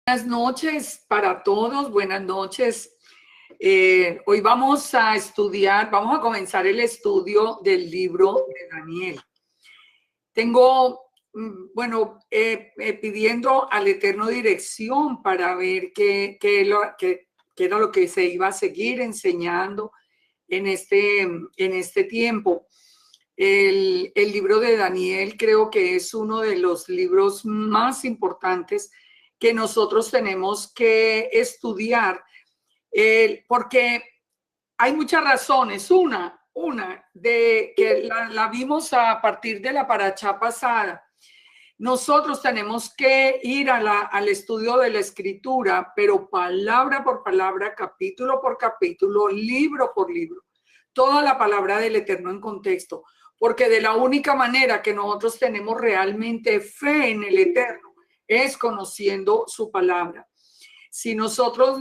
Buenas noches para todos, buenas noches. Hoy vamos a estudiar, vamos a comenzar el estudio del libro de Daniel. Tengo, pidiendo al Eterno dirección para ver qué era lo que se iba a seguir enseñando en este tiempo. El libro de Daniel creo que es uno de los libros más importantes que nosotros tenemos que estudiar, porque hay muchas razones. Una de que la vimos a partir de la paracha pasada. Nosotros tenemos que ir al estudio de la escritura, pero palabra por palabra, capítulo por capítulo, libro por libro, toda la palabra del Eterno en contexto, porque de la única manera que nosotros tenemos realmente fe en el Eterno es conociendo su palabra. Si nosotros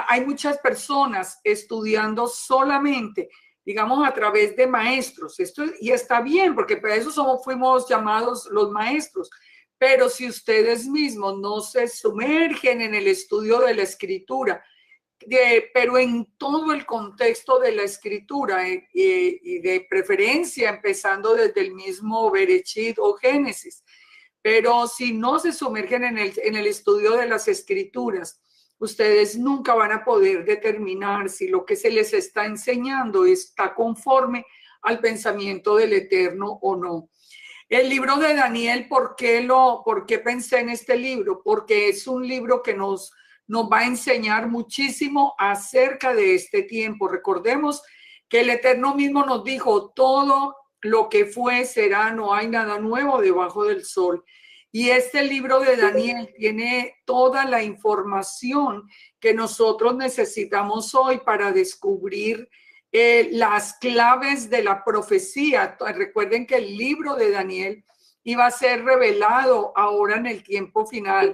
hay muchas personas estudiando solamente, digamos, a través de maestros, y está bien, porque para eso fuimos llamados los maestros, pero si ustedes mismos no se sumergen en el estudio de la escritura, pero en todo el contexto de la escritura, y de preferencia empezando desde el mismo Bereshit o Génesis, pero si no se sumergen en el estudio de las escrituras, ustedes nunca van a poder determinar si lo que se les está enseñando está conforme al pensamiento del Eterno o no. El libro de Daniel, ¿por qué pensé en este libro? Porque es un libro que nos va a enseñar muchísimo acerca de este tiempo. Recordemos que el Eterno mismo nos dijo, todo lo que fue será, no hay nada nuevo debajo del sol. Y este libro de Daniel tiene toda la información que nosotros necesitamos hoy para descubrir las claves de la profecía. Recuerden que el libro de Daniel iba a ser revelado ahora en el tiempo final.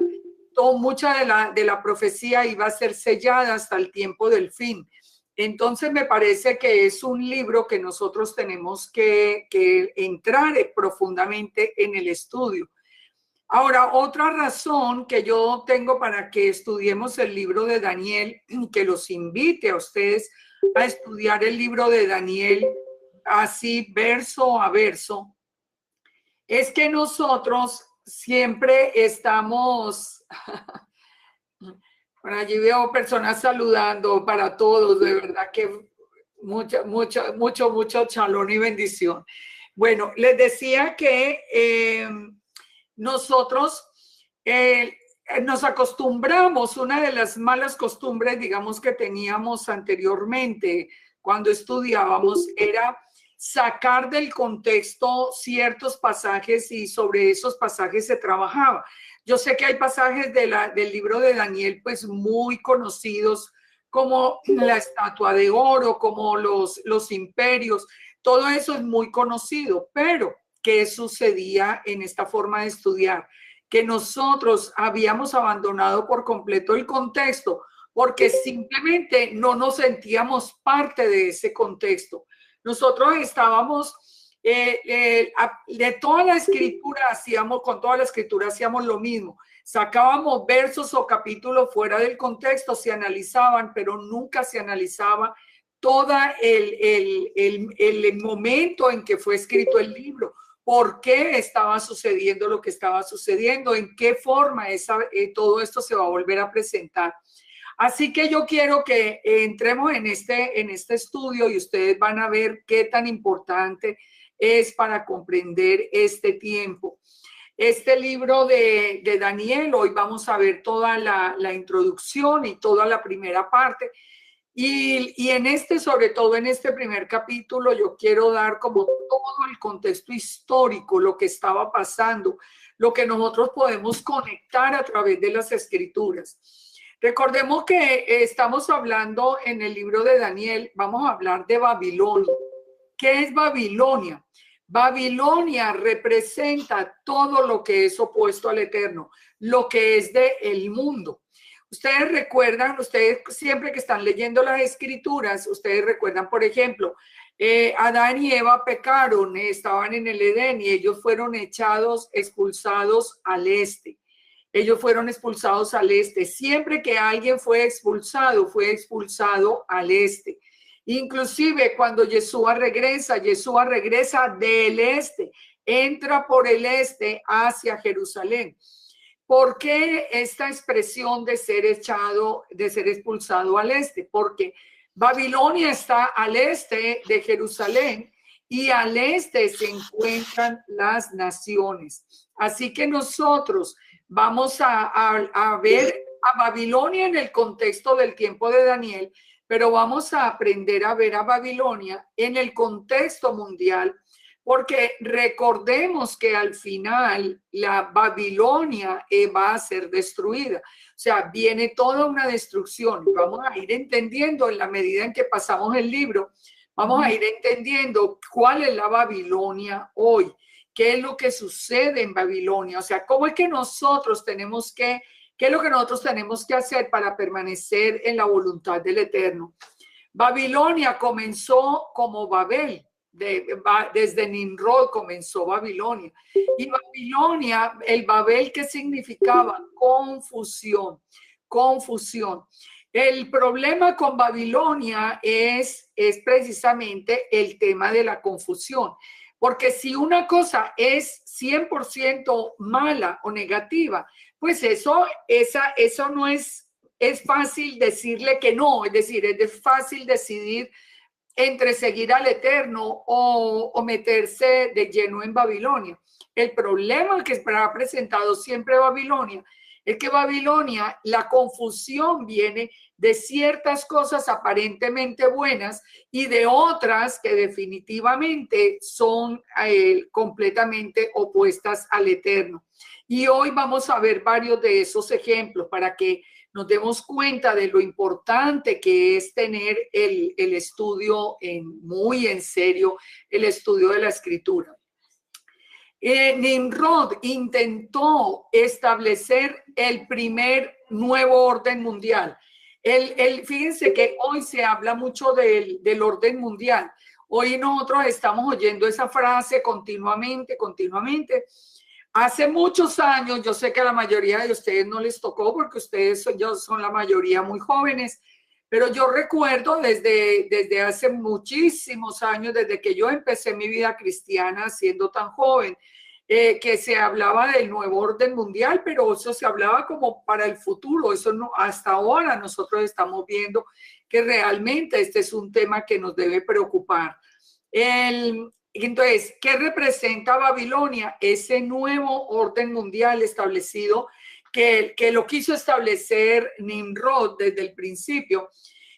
Mucha de la profecía iba a ser sellada hasta el tiempo del fin. Entonces me parece que es un libro que nosotros tenemos que entrar profundamente en el estudio. Ahora, otra razón que yo tengo para que estudiemos el libro de Daniel, que los invite a ustedes a estudiar el libro de Daniel así verso a verso, es que nosotros siempre estamos... Por allí veo personas saludando para todos, de verdad que mucho chalón y bendición. Bueno, les decía que nosotros nos acostumbramos, una de las malas costumbres, digamos, que teníamos anteriormente cuando estudiábamos, era sacar del contexto ciertos pasajes y sobre esos pasajes se trabajaba. Yo sé que hay pasajes del libro de Daniel, pues muy conocidos, como la estatua de oro, como los imperios, todo eso es muy conocido, pero ¿qué sucedía en esta forma de estudiar? Que nosotros habíamos abandonado por completo el contexto porque simplemente no nos sentíamos parte de ese contexto. Nosotros estábamos de toda la escritura con toda la escritura hacíamos lo mismo. Sacábamos versos o capítulos fuera del contexto, se analizaban, pero nunca se analizaba todo el momento en que fue escrito el libro. ¿Por qué estaba sucediendo lo que estaba sucediendo? ¿En qué forma todo esto se va a volver a presentar? Así que yo quiero que entremos en este estudio y ustedes van a ver qué tan importante es para comprender este tiempo. Este libro de Daniel, hoy vamos a ver toda la introducción y toda la primera parte. Y sobre todo en este primer capítulo, yo quiero dar como todo el contexto histórico, lo que estaba pasando, lo que nosotros podemos conectar a través de las escrituras. Recordemos que estamos hablando en el libro de Daniel, vamos a hablar de Babilonia. ¿Qué es Babilonia? Babilonia representa todo lo que es opuesto al Eterno, lo que es del mundo. Ustedes recuerdan, ustedes siempre que están leyendo las escrituras, ustedes recuerdan, por ejemplo, Adán y Eva pecaron, estaban en el Edén y ellos fueron expulsados al este. Ellos fueron expulsados al este. Siempre que alguien fue expulsado al este. Inclusive cuando Yeshua regresa del este, entra por el este hacia Jerusalén. ¿Por qué esta expresión de ser expulsado al este? Porque Babilonia está al este de Jerusalén y al este se encuentran las naciones. Así que nosotros vamos a ver a Babilonia en el contexto del tiempo de Daniel, pero vamos a aprender a ver a Babilonia en el contexto mundial, porque recordemos que al final la Babilonia va a ser destruida. O sea, viene toda una destrucción. Vamos a ir entendiendo en la medida en que pasamos el libro, vamos a ir entendiendo cuál es la Babilonia hoy, qué es lo que sucede en Babilonia. O sea, cómo es que nosotros tenemos que, qué es lo que nosotros tenemos que hacer para permanecer en la voluntad del Eterno. Babilonia comenzó como Babel. Desde Nimrod comenzó Babilonia. Y Babilonia, el Babel, ¿qué significaba? Confusión, confusión. El problema con Babilonia es precisamente el tema de la confusión. Porque si una cosa es 100% mala o negativa, pues eso no es fácil decirle que no. Es decir, es fácil decidir entre seguir al Eterno o meterse de lleno en Babilonia. El problema que ha presentado siempre Babilonia es que Babilonia, la confusión viene de ciertas cosas aparentemente buenas y de otras que definitivamente son completamente opuestas al Eterno. Y hoy vamos a ver varios de esos ejemplos para que nos demos cuenta de lo importante que es tener el estudio muy en serio, el estudio de la escritura. Nimrod intentó establecer el primer nuevo orden mundial. Fíjense que hoy se habla mucho del orden mundial. Hoy nosotros estamos oyendo esa frase continuamente. Hace muchos años, yo sé que a la mayoría de ustedes no les tocó porque ustedes son la mayoría muy jóvenes, pero yo recuerdo desde hace muchísimos años, desde que yo empecé mi vida cristiana siendo tan joven, que se hablaba del nuevo orden mundial, pero eso se hablaba como para el futuro. Eso no, hasta ahora nosotros estamos viendo que realmente este es un tema que nos debe preocupar. Entonces, ¿qué representa Babilonia? Ese nuevo orden mundial establecido que lo quiso establecer Nimrod desde el principio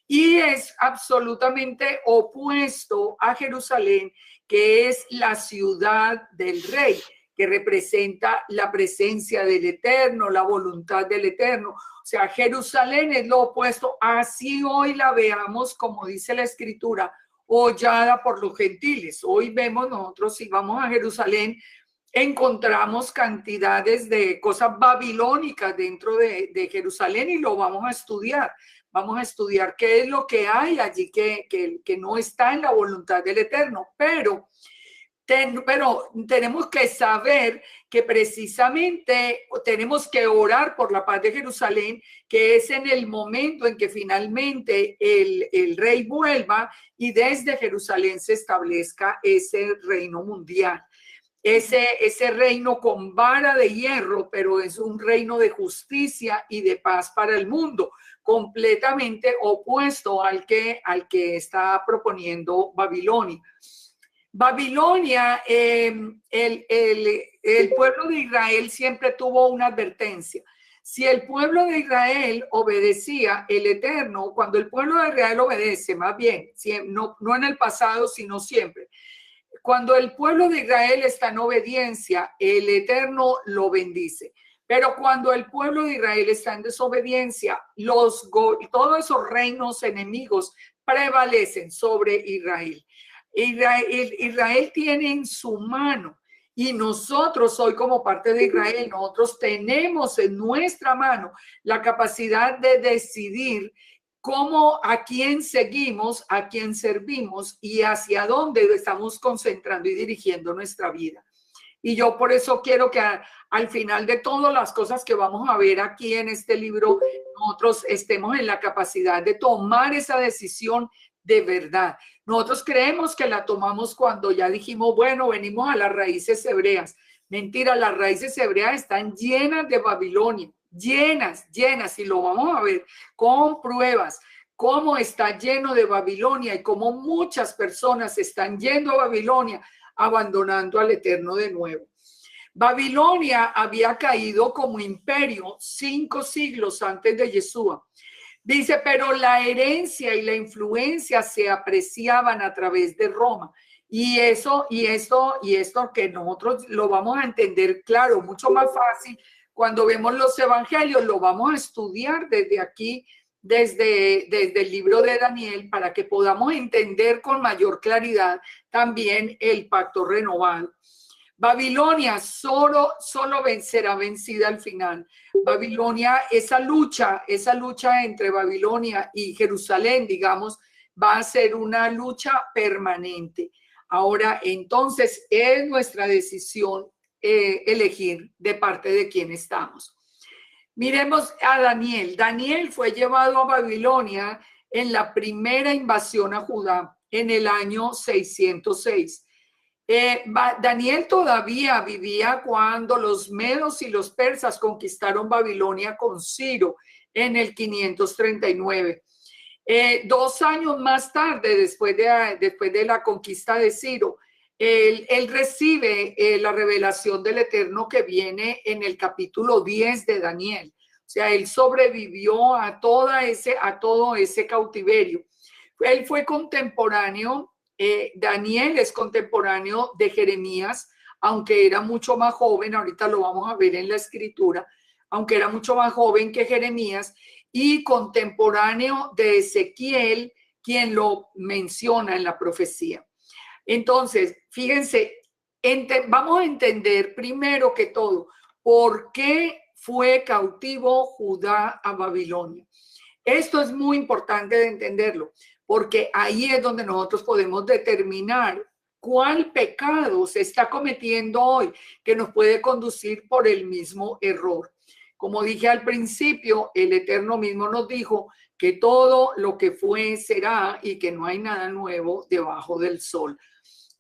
y es absolutamente opuesto a Jerusalén, que es la ciudad del rey, que representa la presencia del Eterno, la voluntad del Eterno. O sea, Jerusalén es lo opuesto. Así hoy la veamos, como dice la Escritura, hollada por los gentiles. Hoy vemos nosotros, si vamos a Jerusalén, encontramos cantidades de cosas babilónicas dentro de Jerusalén y lo vamos a estudiar. Vamos a estudiar qué es lo que hay allí que no está en la voluntad del Eterno. Pero tenemos que saber que precisamente tenemos que orar por la paz de Jerusalén, que es en el momento en que finalmente el rey vuelva y desde Jerusalén se establezca ese reino mundial. Ese reino con vara de hierro, pero es un reino de justicia y de paz para el mundo, completamente opuesto al que está proponiendo Babilonia. Babilonia, el pueblo de Israel siempre tuvo una advertencia. Si el pueblo de Israel obedecía el Eterno, cuando el pueblo de Israel obedece, más bien, no en el pasado, sino siempre, cuando el pueblo de Israel está en obediencia, el Eterno lo bendice. Pero cuando el pueblo de Israel está en desobediencia, todos esos reinos enemigos prevalecen sobre Israel. Israel tiene en su mano, y nosotros hoy como parte de Israel, nosotros tenemos en nuestra mano la capacidad de decidir a quién seguimos, a quién servimos y hacia dónde estamos concentrando y dirigiendo nuestra vida. Y yo por eso quiero que al final de todas las cosas que vamos a ver aquí en este libro, nosotros estemos en la capacidad de tomar esa decisión de verdad. Nosotros creemos que la tomamos cuando ya dijimos, bueno, venimos a las raíces hebreas. Mentira, las raíces hebreas están llenas de Babilonia, llenas, llenas, y lo vamos a ver con pruebas, cómo está lleno de Babilonia y cómo muchas personas están yendo a Babilonia, abandonando al Eterno de nuevo. Babilonia había caído como imperio 5 siglos antes de Yeshua. Dice, pero la herencia y la influencia se apreciaban a través de Roma. Y esto que nosotros lo vamos a entender, claro, mucho más fácil cuando vemos los evangelios, lo vamos a estudiar desde aquí, desde el libro de Daniel, para que podamos entender con mayor claridad también el pacto renovado. Babilonia solo será vencida al final. Babilonia, esa lucha entre Babilonia y Jerusalén, digamos, va a ser una lucha permanente. Ahora, entonces, es nuestra decisión elegir de parte de quién estamos. Miremos a Daniel. Daniel fue llevado a Babilonia en la primera invasión a Judá en el año 606. Daniel todavía vivía cuando los medos y los persas conquistaron Babilonia con Ciro en el 539. 2 años más tarde, después de la conquista de Ciro, él recibe la revelación del Eterno que viene en el capítulo 10 de Daniel. O sea, él sobrevivió a todo ese cautiverio. Él fue contemporáneo. Daniel es contemporáneo de Jeremías, aunque era mucho más joven, ahorita lo vamos a ver en la escritura, aunque era mucho más joven que Jeremías, y contemporáneo de Ezequiel, quien lo menciona en la profecía. Entonces, fíjense, vamos a entender primero que todo, ¿por qué fue cautivo Judá a Babilonia? Esto es muy importante de entenderlo, porque ahí es donde nosotros podemos determinar cuál pecado se está cometiendo hoy que nos puede conducir por el mismo error. Como dije al principio, el Eterno mismo nos dijo que todo lo que fue será y que no hay nada nuevo debajo del sol.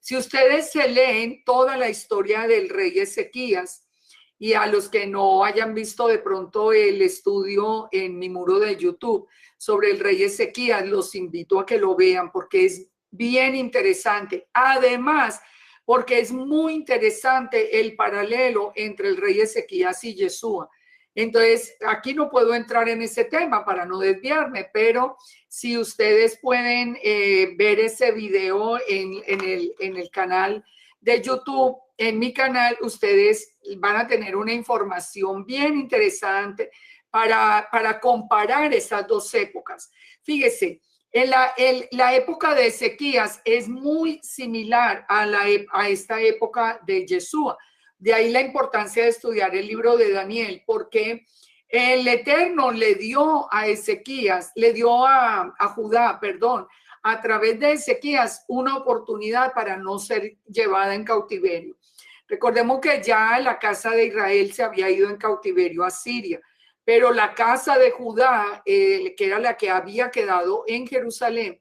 Si ustedes se leen toda la historia del rey Ezequías, y a los que no hayan visto de pronto el estudio en mi muro de YouTube sobre el rey Ezequías, los invito a que lo vean porque es bien interesante. Además, porque es muy interesante el paralelo entre el rey Ezequías y Yeshua. Entonces, aquí no puedo entrar en ese tema para no desviarme, pero si ustedes pueden ver ese video en el canal de YouTube, en mi canal, ustedes van a tener una información bien interesante para comparar esas dos épocas. Fíjese, la época de Ezequías es muy similar a esta época de Yeshua. De ahí la importancia de estudiar el libro de Daniel, porque el Eterno le dio a Ezequías, le dio a Judá, perdón, a través de Ezequías una oportunidad para no ser llevada en cautiverio. Recordemos que ya la casa de Israel se había ido en cautiverio a Siria, pero la casa de Judá, que era la que había quedado en Jerusalén,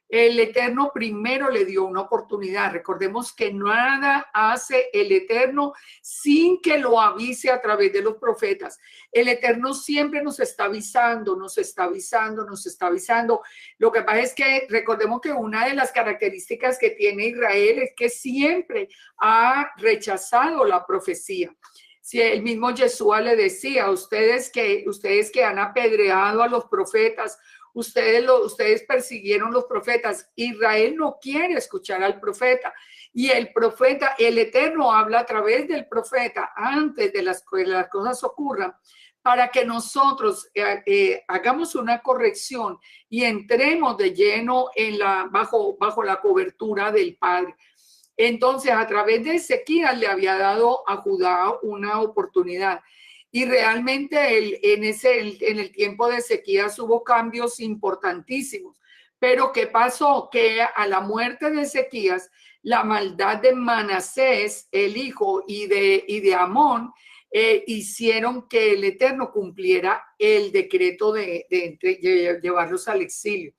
el Eterno primero le dio una oportunidad. Recordemos que nada hace el Eterno sin que lo avise a través de los profetas. El Eterno siempre nos está avisando, nos está avisando, nos está avisando. Lo que pasa es que recordemos que una de las características que tiene Israel es que siempre ha rechazado la profecía. Si el mismo Yeshua le decía, ustedes que han apedreado a los profetas, ustedes persiguieron los profetas. Israel no quiere escuchar al profeta. Y el profeta, el Eterno habla a través del profeta antes de las cosas ocurran, para que nosotros hagamos una corrección y entremos de lleno bajo la cobertura del Padre. Entonces, a través de Ezequías le había dado a Judá una oportunidad. Y realmente en el tiempo de Ezequías hubo cambios importantísimos, Pero ¿qué pasó? Que a la muerte de Ezequías, la maldad de Manasés, el hijo, y de Amón, hicieron que el Eterno cumpliera el decreto de llevarlos al exilio.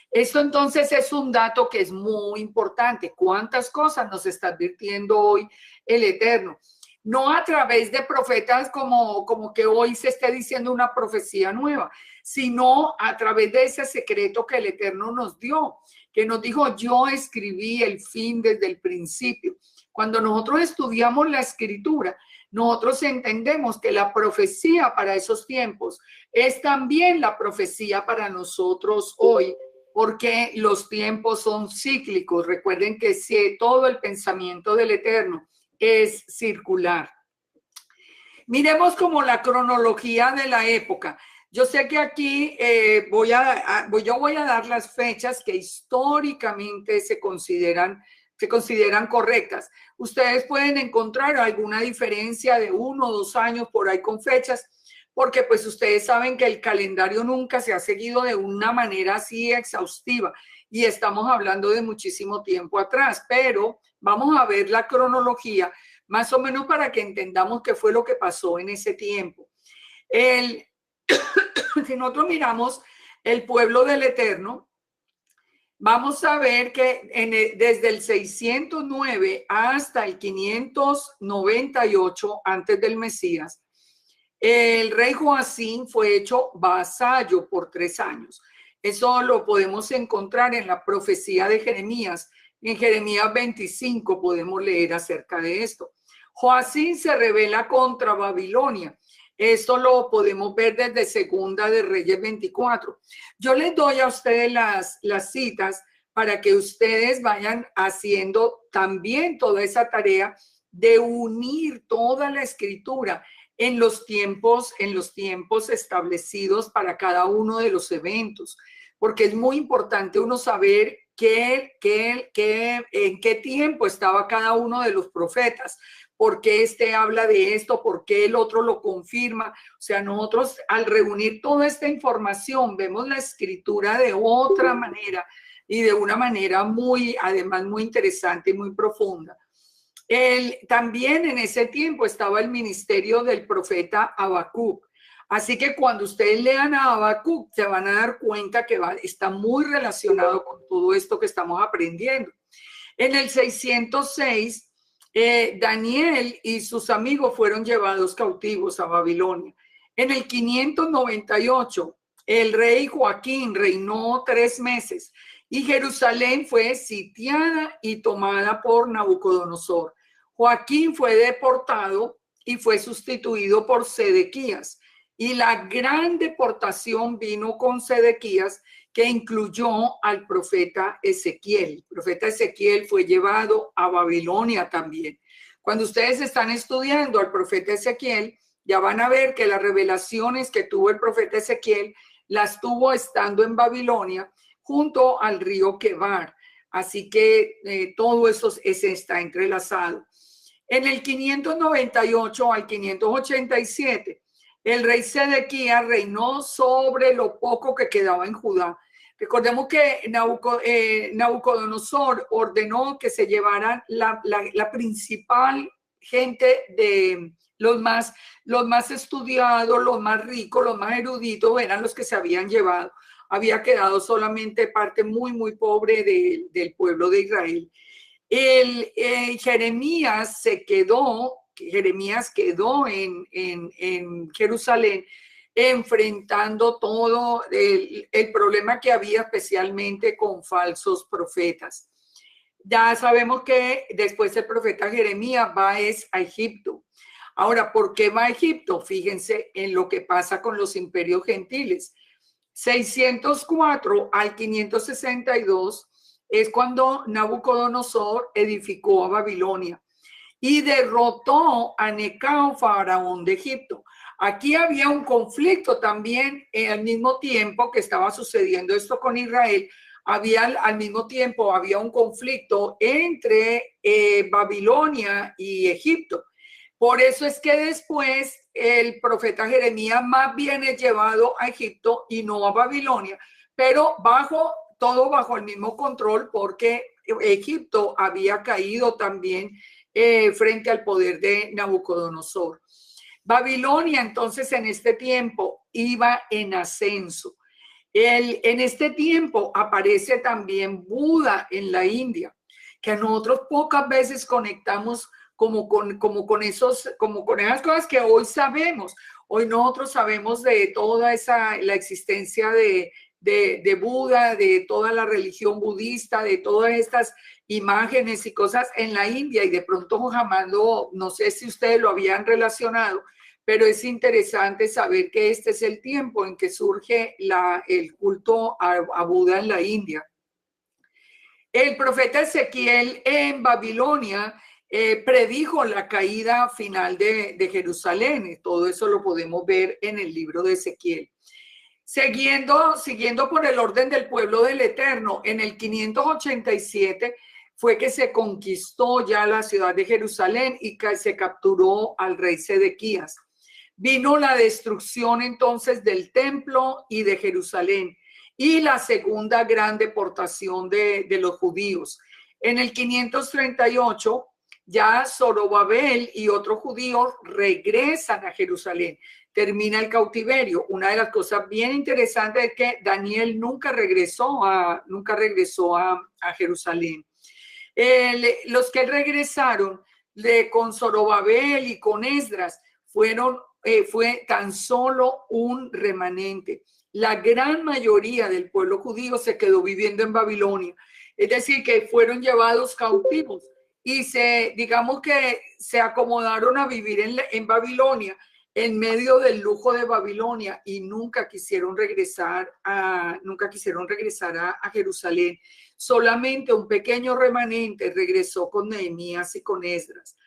Esto entonces es un dato que es muy importante. ¿Cuántas cosas nos está advirtiendo hoy el Eterno? No a través de profetas como que hoy se esté diciendo una profecía nueva, sino a través de ese secreto que el Eterno nos dio, que nos dijo: yo escribí el fin desde el principio. Cuando nosotros estudiamos la escritura, nosotros entendemos que la profecía para esos tiempos es también la profecía para nosotros hoy, porque los tiempos son cíclicos. Recuerden que si todo el pensamiento del Eterno es circular. Miremos como la cronología de la época. Yo sé que aquí yo voy a dar las fechas que históricamente se consideran correctas. Ustedes pueden encontrar alguna diferencia de 1 o 2 años por ahí con fechas, porque pues ustedes saben que el calendario nunca se ha seguido de una manera así exhaustiva y estamos hablando de muchísimo tiempo atrás, pero vamos a ver la cronología más o menos para que entendamos qué fue lo que pasó en ese tiempo. Si nosotros miramos el pueblo del Eterno, vamos a ver que desde el 609 hasta el 598 antes del Mesías, el rey Joacín fue hecho vasallo por 3 años. Eso lo podemos encontrar en la profecía de Jeremías. En Jeremías 25 podemos leer acerca de esto. Joacín se rebela contra Babilonia. Esto lo podemos ver desde Segunda de Reyes 24. Yo les doy a ustedes las citas para que ustedes vayan haciendo también toda esa tarea de unir toda la escritura en los tiempos establecidos para cada uno de los eventos, porque es muy importante uno saber en qué tiempo estaba cada uno de los profetas, por qué este habla de esto, por qué el otro lo confirma. O sea, nosotros al reunir toda esta información vemos la escritura de otra manera y de una manera además muy interesante y muy profunda. También en ese tiempo estaba el ministerio del profeta Habacuc. Así que cuando ustedes lean a Habacuc, se van a dar cuenta que está muy relacionado con todo esto que estamos aprendiendo. En el 606, Daniel y sus amigos fueron llevados cautivos a Babilonia. En el 598, el rey Joaquín reinó 3 meses y Jerusalén fue sitiada y tomada por Nabucodonosor. Joaquín fue deportado y fue sustituido por Sedequías. Y la gran deportación vino con Sedequías, que incluyó al profeta Ezequiel. El profeta Ezequiel fue llevado a Babilonia también. Cuando ustedes están estudiando al profeta Ezequiel, ya van a ver que las revelaciones que tuvo el profeta Ezequiel las tuvo estando en Babilonia junto al río Quebar. Así que todo eso está entrelazado. En el 598 al 587, el rey Sedequías reinó sobre lo poco que quedaba en Judá. Recordemos que Nabucodonosor ordenó que se llevaran la principal gente de los más estudiados, los más ricos, los más eruditos, eran los que se habían llevado. Había quedado solamente parte muy, muy pobre del pueblo de Israel. Jeremías quedó en Jerusalén enfrentando todo el problema que había, especialmente con falsos profetas. Ya sabemos que después el profeta Jeremías va a Egipto. Ahora, ¿por qué va a Egipto? Fíjense en lo que pasa con los imperios gentiles. 604 al 562 es cuando Nabucodonosor edificó a Babilonia y derrotó a Necao, faraón de Egipto. Aquí había un conflicto también al mismo tiempo que estaba sucediendo esto con Israel. Al mismo tiempo había un conflicto entre Babilonia y Egipto. Por eso es que después el profeta Jeremías más bien es llevado a Egipto y no a Babilonia, pero bajo todo bajo el mismo control porque Egipto había caído también frente al poder de Nabucodonosor. Babilonia entonces en este tiempo iba en ascenso. En este tiempo aparece también Buda en la India, que nosotros pocas veces conectamos como con esas cosas que hoy sabemos. Hoy nosotros sabemos de toda la existencia de Buda, de toda la religión budista, de todas estas imágenes y cosas en la India, y de pronto jamás no sé si ustedes lo habían relacionado, pero es interesante saber que este es el tiempo en que surge el culto a Buda en la India. El profeta Ezequiel en Babilonia predijo la caída final de Jerusalén. Todo eso lo podemos ver en el libro de Ezequiel. Siguiendo por el orden del pueblo del Eterno, en el 587 fue que se conquistó ya la ciudad de Jerusalén y se capturó al rey Sedequías. Vino la destrucción entonces del templo y de Jerusalén y la segunda gran deportación de los judíos. En el 538 ya Zorobabel y otros judíos regresan a Jerusalén. Termina el cautiverio. Una de las cosas bien interesantes es que Daniel nunca regresó a Jerusalén. Los que regresaron con Zorobabel y con Esdras fue tan solo un remanente. La gran mayoría del pueblo judío se quedó viviendo en Babilonia, es decir, que fueron llevados cautivos y digamos que se acomodaron a vivir en Babilonia, en medio del lujo de Babilonia, y nunca quisieron regresar a Jerusalén. Solamente un pequeño remanente regresó con Nehemías y con Esdras.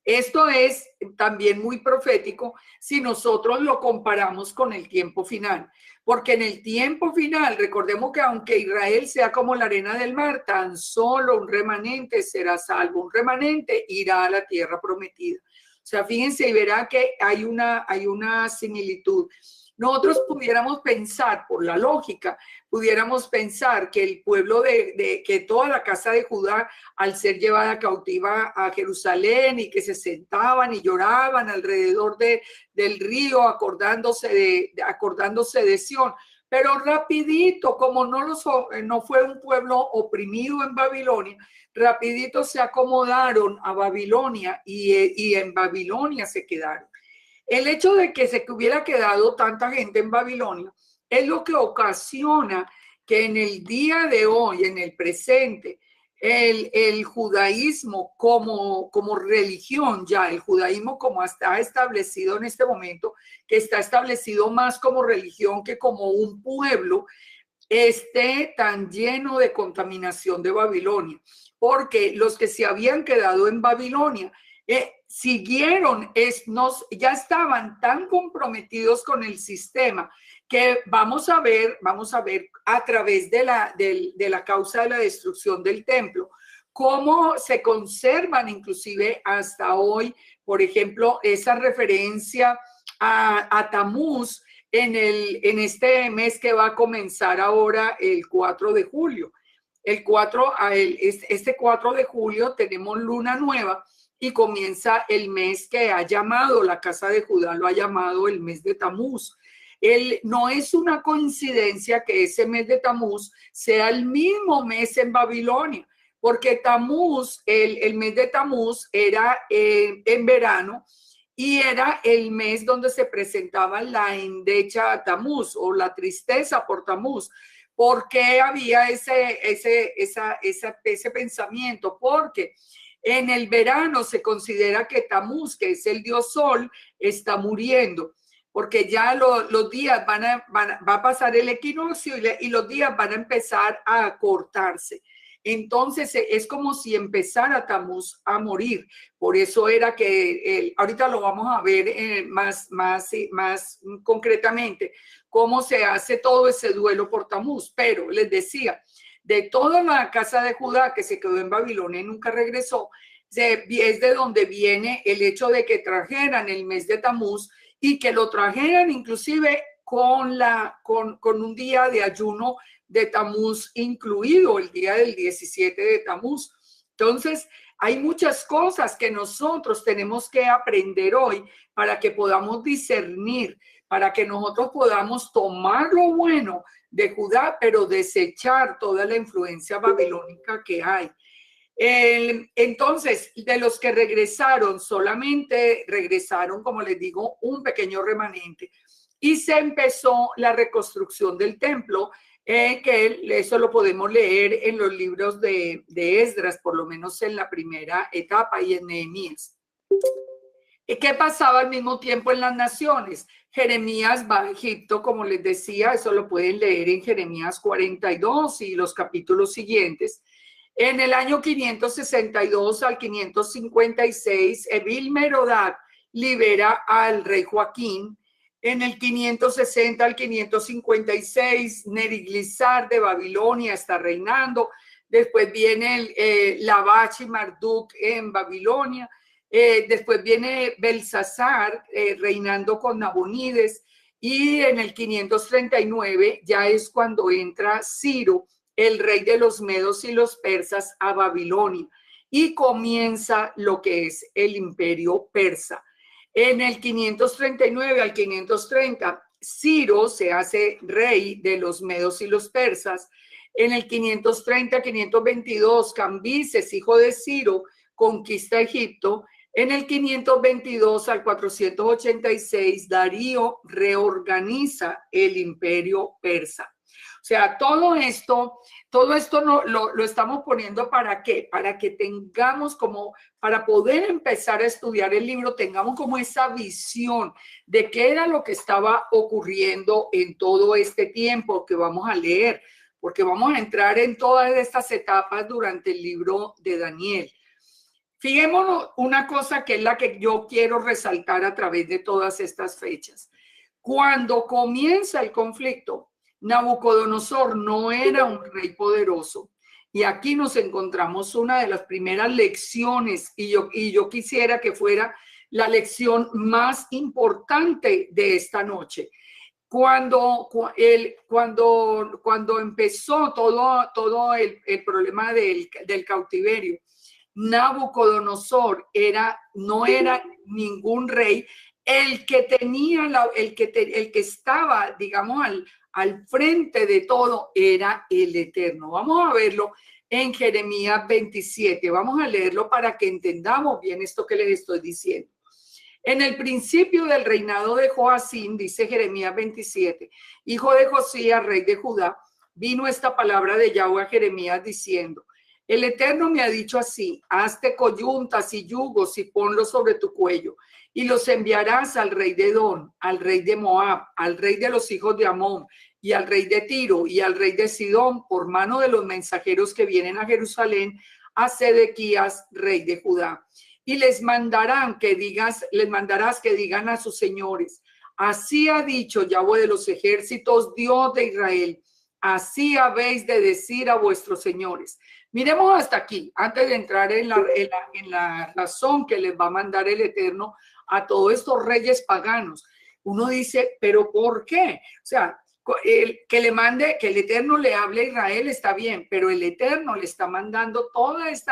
Esto es también muy profético si nosotros lo comparamos con el tiempo final, porque en el tiempo final, recordemos que aunque Israel sea como la arena del mar, tan solo un remanente será salvo, un remanente irá a la tierra prometida. O sea, fíjense y verá que hay una similitud. Nosotros pudiéramos pensar, por la lógica, pudiéramos pensar que el pueblo que toda la casa de Judá, al ser llevada cautiva a Jerusalén y que se sentaban y lloraban alrededor del río, acordándose de Sión, pero rapidito, como no fue un pueblo oprimido en Babilonia, rapidito se acomodaron a Babilonia y en Babilonia se quedaron. El hecho de que se hubiera quedado tanta gente en Babilonia es lo que ocasiona que en el día de hoy, en el presente, el judaísmo como religión, ya el judaísmo como está establecido en este momento, que está establecido más como religión que como un pueblo, esté tan lleno de contaminación de Babilonia, porque los que se habían quedado en Babilonia ya estaban tan comprometidos con el sistema que vamos a ver a través de la causa de la destrucción del templo, cómo se conservan inclusive hasta hoy, por ejemplo, esa referencia a Tamuz en este mes que va a comenzar ahora el 4 de julio. Este 4 de julio tenemos luna nueva y comienza el mes que ha llamado, la casa de Judá lo ha llamado el mes de Tamuz. No es una coincidencia que ese mes de Tamuz sea el mismo mes en Babilonia, porque Tamuz, el mes de Tamuz era en verano y era el mes donde se presentaba la endecha a Tamuz o la tristeza por Tamuz. ¿Por qué había ese pensamiento? Porque en el verano se considera que Tamuz, que es el dios sol, está muriendo, porque ya los días va a pasar el equinoccio y los días van a empezar a acortarse. Entonces es como si empezara Tamuz a morir. Por eso era que ahorita lo vamos a ver más concretamente, cómo se hace todo ese duelo por Tamuz. Pero les decía, de toda la casa de Judá que se quedó en Babilonia y nunca regresó, es de donde viene el hecho de que trajeran el mes de Tamuz y que lo trajeran inclusive con un día de ayuno de Tamuz incluido, el día del 17 de Tamuz. Entonces, hay muchas cosas que nosotros tenemos que aprender hoy para que podamos discernir, para que nosotros podamos tomar lo bueno de Judá, pero desechar toda la influencia babilónica que hay. Entonces, de los que regresaron, solamente regresaron, como les digo, un pequeño remanente. Y se empezó la reconstrucción del templo, que eso lo podemos leer en los libros de Esdras, por lo menos en la primera etapa, y en Nehemías. ¿Qué pasaba al mismo tiempo en las naciones? Jeremías va a Egipto, como les decía, eso lo pueden leer en Jeremías 42 y los capítulos siguientes. En el año 562 al 556, Evil-Merodach libera al rey Joaquín. En el 560 al 556, Neriglissar de Babilonia está reinando. Después viene Labach y Marduk en Babilonia. Después viene Belsasar reinando con Nabonides. Y en el 539 ya es cuando entra Ciro, el rey de los medos y los persas, a Babilonia. Y comienza lo que es el imperio persa. En el 539 al 530, Ciro se hace rey de los medos y los persas. En el 530-522, Cambises, hijo de Ciro, conquista Egipto. En el 522 al 486, Darío reorganiza el imperio persa. O sea, todo esto no, lo estamos poniendo ¿para qué? Para que tengamos para poder empezar a estudiar el libro, tengamos como esa visión de qué era lo que estaba ocurriendo en todo este tiempo que vamos a leer, porque vamos a entrar en todas estas etapas durante el libro de Daniel. Fijémonos una cosa que es la que yo quiero resaltar a través de todas estas fechas. Cuando comienza el conflicto, Nabucodonosor no era un rey poderoso. Y aquí nos encontramos una de las primeras lecciones, y yo quisiera que fuera la lección más importante de esta noche. Cuando empezó todo el problema del cautiverio, Nabucodonosor no era ningún rey. El que tenía, el que estaba, digamos, al frente de todo era el Eterno. Vamos a verlo en Jeremías 27. Vamos a leerlo para que entendamos bien esto que les estoy diciendo. En el principio del reinado de Joacim, dice Jeremías 27, hijo de Josías, rey de Judá, vino esta palabra de Yahweh a Jeremías diciendo: el Eterno me ha dicho así: hazte coyuntas y yugos y ponlos sobre tu cuello, y los enviarás al rey de Edom, al rey de Moab, al rey de los hijos de Amón, y al rey de Tiro, y al rey de Sidón, por mano de los mensajeros que vienen a Jerusalén, a Sedequías, rey de Judá. Y les mandarás que digan a sus señores: así ha dicho Yahweh de los ejércitos, Dios de Israel, así habéis de decir a vuestros señores. Miremos hasta aquí, antes de entrar en la razón que les va a mandar el Eterno a todos estos reyes paganos. Uno dice, ¿pero por qué? O sea, que el Eterno le hable a Israel está bien, pero el Eterno le está mandando todas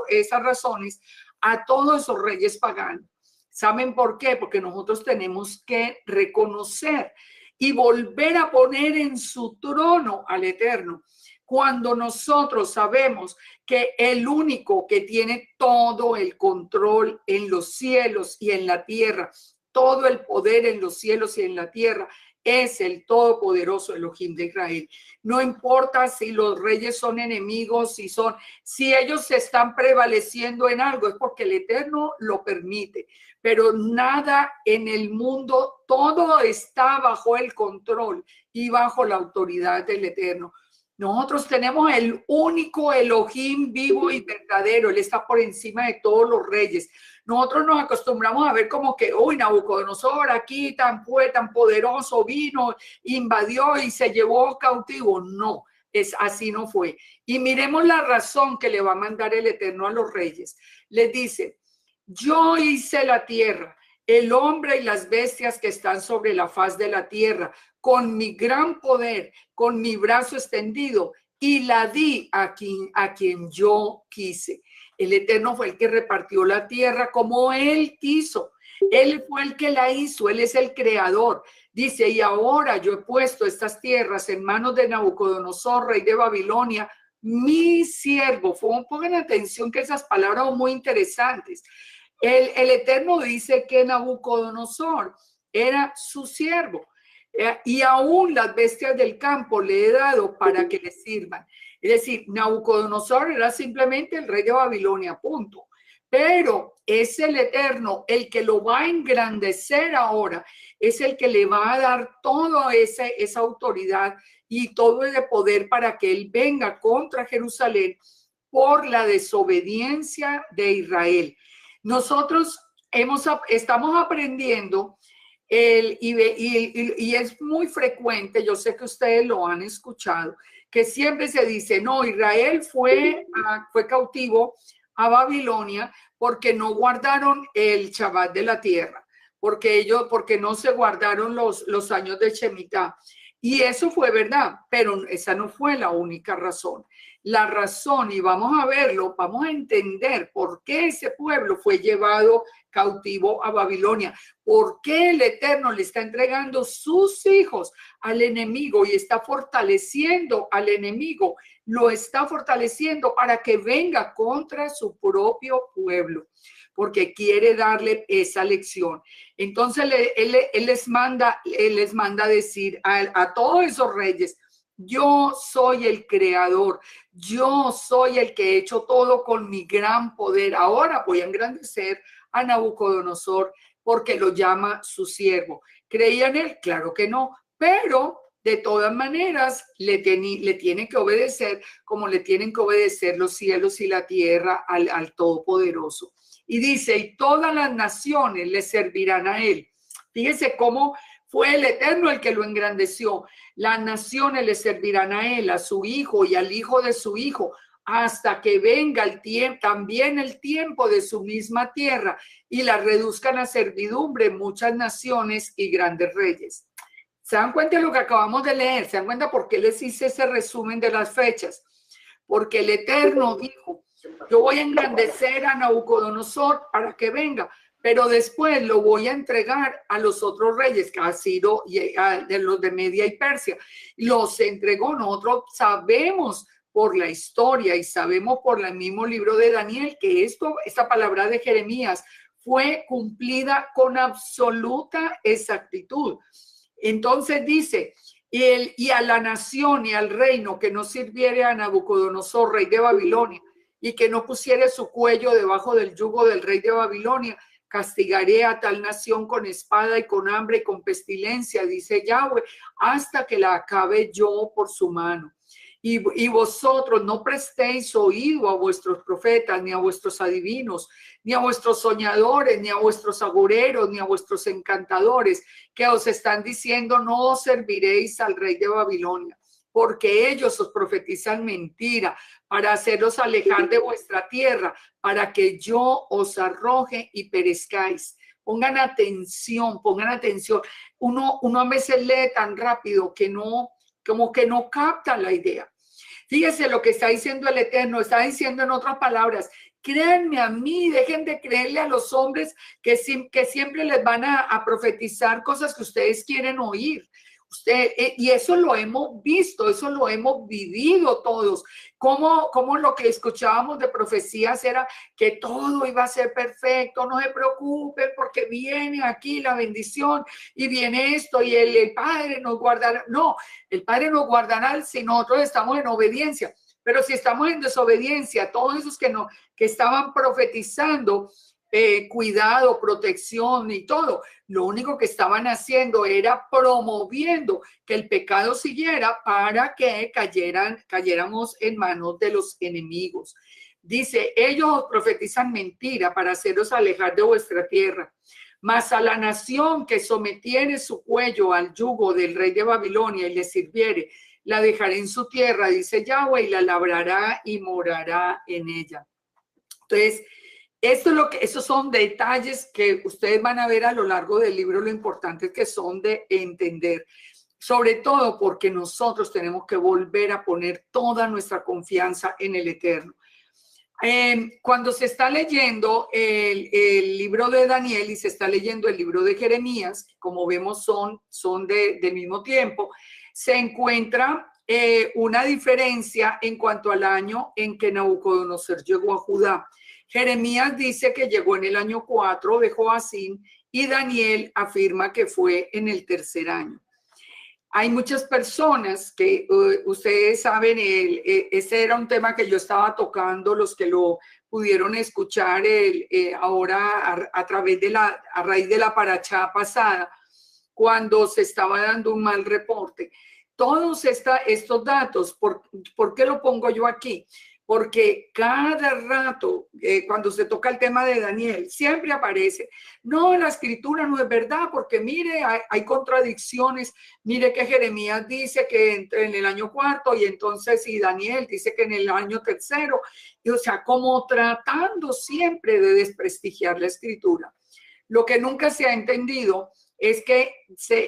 esas razones a todos esos reyes paganos. ¿Saben por qué? Porque nosotros tenemos que reconocer y volver a poner en su trono al Eterno. Cuando nosotros sabemos que el único que tiene todo el control en los cielos y en la tierra, todo el poder en los cielos y en la tierra, es el todopoderoso Elohim de Israel. No importa si los reyes son enemigos, si ellos se están prevaleciendo en algo, es porque el Eterno lo permite. Pero nada en el mundo, todo está bajo el control y bajo la autoridad del Eterno. Nosotros tenemos el único Elohim vivo y verdadero. Él está por encima de todos los reyes. Nosotros nos acostumbramos a ver como que, uy, Nabucodonosor aquí tan poderoso vino, invadió y se llevó cautivo. No, así no fue. Y miremos la razón que le va a mandar el Eterno a los reyes. Les dice: yo hice la tierra el hombre y las bestias que están sobre la faz de la tierra, con mi gran poder, con mi brazo extendido, y la di a quien yo quise. El Eterno fue el que repartió la tierra como Él quiso. Él fue el que la hizo, Él es el creador. Dice, y ahora yo he puesto estas tierras en manos de Nabucodonosor, rey de Babilonia, mi siervo. Pongan atención que esas palabras son muy interesantes. El Eterno dice que Nabucodonosor era su siervo. Y aún las bestias del campo le he dado para que le sirvan. Es decir, Nabucodonosor era simplemente el rey de Babilonia, punto. Pero es el Eterno el que lo va a engrandecer ahora, es el que le va a dar toda esa autoridad y todo ese poder para que él venga contra Jerusalén por la desobediencia de Israel. Nosotros estamos aprendiendo y es muy frecuente, yo sé que ustedes lo han escuchado, que siempre se dice, no, Israel fue cautivo a Babilonia porque no guardaron el Shabbat de la tierra, porque no se guardaron los años de Shemitah. Y eso fue verdad, pero esa no fue la única razón. La razón, y vamos a verlo, vamos a entender por qué ese pueblo fue llevado cautivo a Babilonia, por qué el Eterno le está entregando sus hijos al enemigo y está fortaleciendo al enemigo, lo está fortaleciendo para que venga contra su propio pueblo, porque quiere darle esa lección. Entonces él les manda decir a todos esos reyes, yo soy el creador, yo soy el que he hecho todo con mi gran poder. Ahora voy a engrandecer a Nabucodonosor porque lo llama su siervo. ¿Creía en él? Claro que no, pero de todas maneras le tiene que obedecer como le tienen que obedecer los cielos y la tierra al Todopoderoso. Y dice, y todas las naciones le servirán a él. Fíjese cómo fue el Eterno el que lo engrandeció. Las naciones le servirán a él, a su hijo y al hijo de su hijo, hasta que venga también el tiempo de su misma tierra y la reduzcan a servidumbre muchas naciones y grandes reyes. ¿Se dan cuenta de lo que acabamos de leer? ¿Se dan cuenta por qué les hice ese resumen de las fechas? Porque el Eterno dijo, yo voy a engrandecer a Nabucodonosor para que venga, pero después lo voy a entregar a los otros reyes, que ha sido de los de Media y Persia. Los entregó. Nosotros sabemos por la historia y sabemos por el mismo libro de Daniel que esta palabra de Jeremías fue cumplida con absoluta exactitud. Entonces dice, y a la nación y al reino que no sirviere a Nabucodonosor, rey de Babilonia, y que no pusiere su cuello debajo del yugo del rey de Babilonia, castigaré a tal nación con espada y con hambre y con pestilencia, dice Yahweh, hasta que la acabe yo por su mano. Y vosotros no prestéis oído a vuestros profetas, ni a vuestros adivinos, ni a vuestros soñadores, ni a vuestros agoreros, ni a vuestros encantadores, que os están diciendo, no os serviréis al rey de Babilonia, porque ellos os profetizan mentira, para haceros alejar de vuestra tierra, para que yo os arroje y perezcáis. Pongan atención, pongan atención. Uno a veces lee tan rápido que como que no capta la idea. Fíjese lo que está diciendo el Eterno, está diciendo en otras palabras, créanme a mí, dejen de creerle a los hombres que siempre les van a profetizar cosas que ustedes quieren oír. Y eso lo hemos visto, eso lo hemos vivido todos. Como lo que escuchábamos de profecías era que todo iba a ser perfecto, no se preocupen porque viene aquí la bendición y viene esto y el Padre nos guardará. No, el Padre nos guardará si nosotros estamos en obediencia. Pero si estamos en desobediencia, todos esos que estaban profetizando, cuidado, protección y todo, lo único que estaban haciendo era promoviendo que el pecado siguiera para que cayéramos en manos de los enemigos. Dice, ellos profetizan mentira para haceros alejar de vuestra tierra. Mas a la nación que sometiere su cuello al yugo del rey de Babilonia y le sirviere, la dejaré en su tierra, dice Yahweh, y la labrará y morará en ella. Entonces, Esto es lo que, esos son detalles que ustedes van a ver a lo largo del libro, lo importante que son de entender. Sobre todo porque nosotros tenemos que volver a poner toda nuestra confianza en el Eterno. Cuando se está leyendo el libro de Daniel y se está leyendo el libro de Jeremías, como vemos son del mismo tiempo, se encuentra una diferencia en cuanto al año en que Nabucodonosor llegó a Judá. Jeremías dice que llegó en el año 4 de Joacín y Daniel afirma que fue en el tercer año. Hay muchas personas que ustedes saben, ese era un tema que yo estaba tocando, los que lo pudieron escuchar ahora a raíz de la parachá pasada, cuando se estaba dando un mal reporte. Todos estos datos, ¿por qué lo pongo yo aquí? Porque cada rato, cuando se toca el tema de Daniel, siempre aparece, no, la escritura no es verdad, porque mire, hay contradicciones, mire que Jeremías dice que en el año 4 y entonces y Daniel dice que en el año 3, y, o sea, como tratando siempre de desprestigiar la escritura. Lo que nunca se ha entendido es que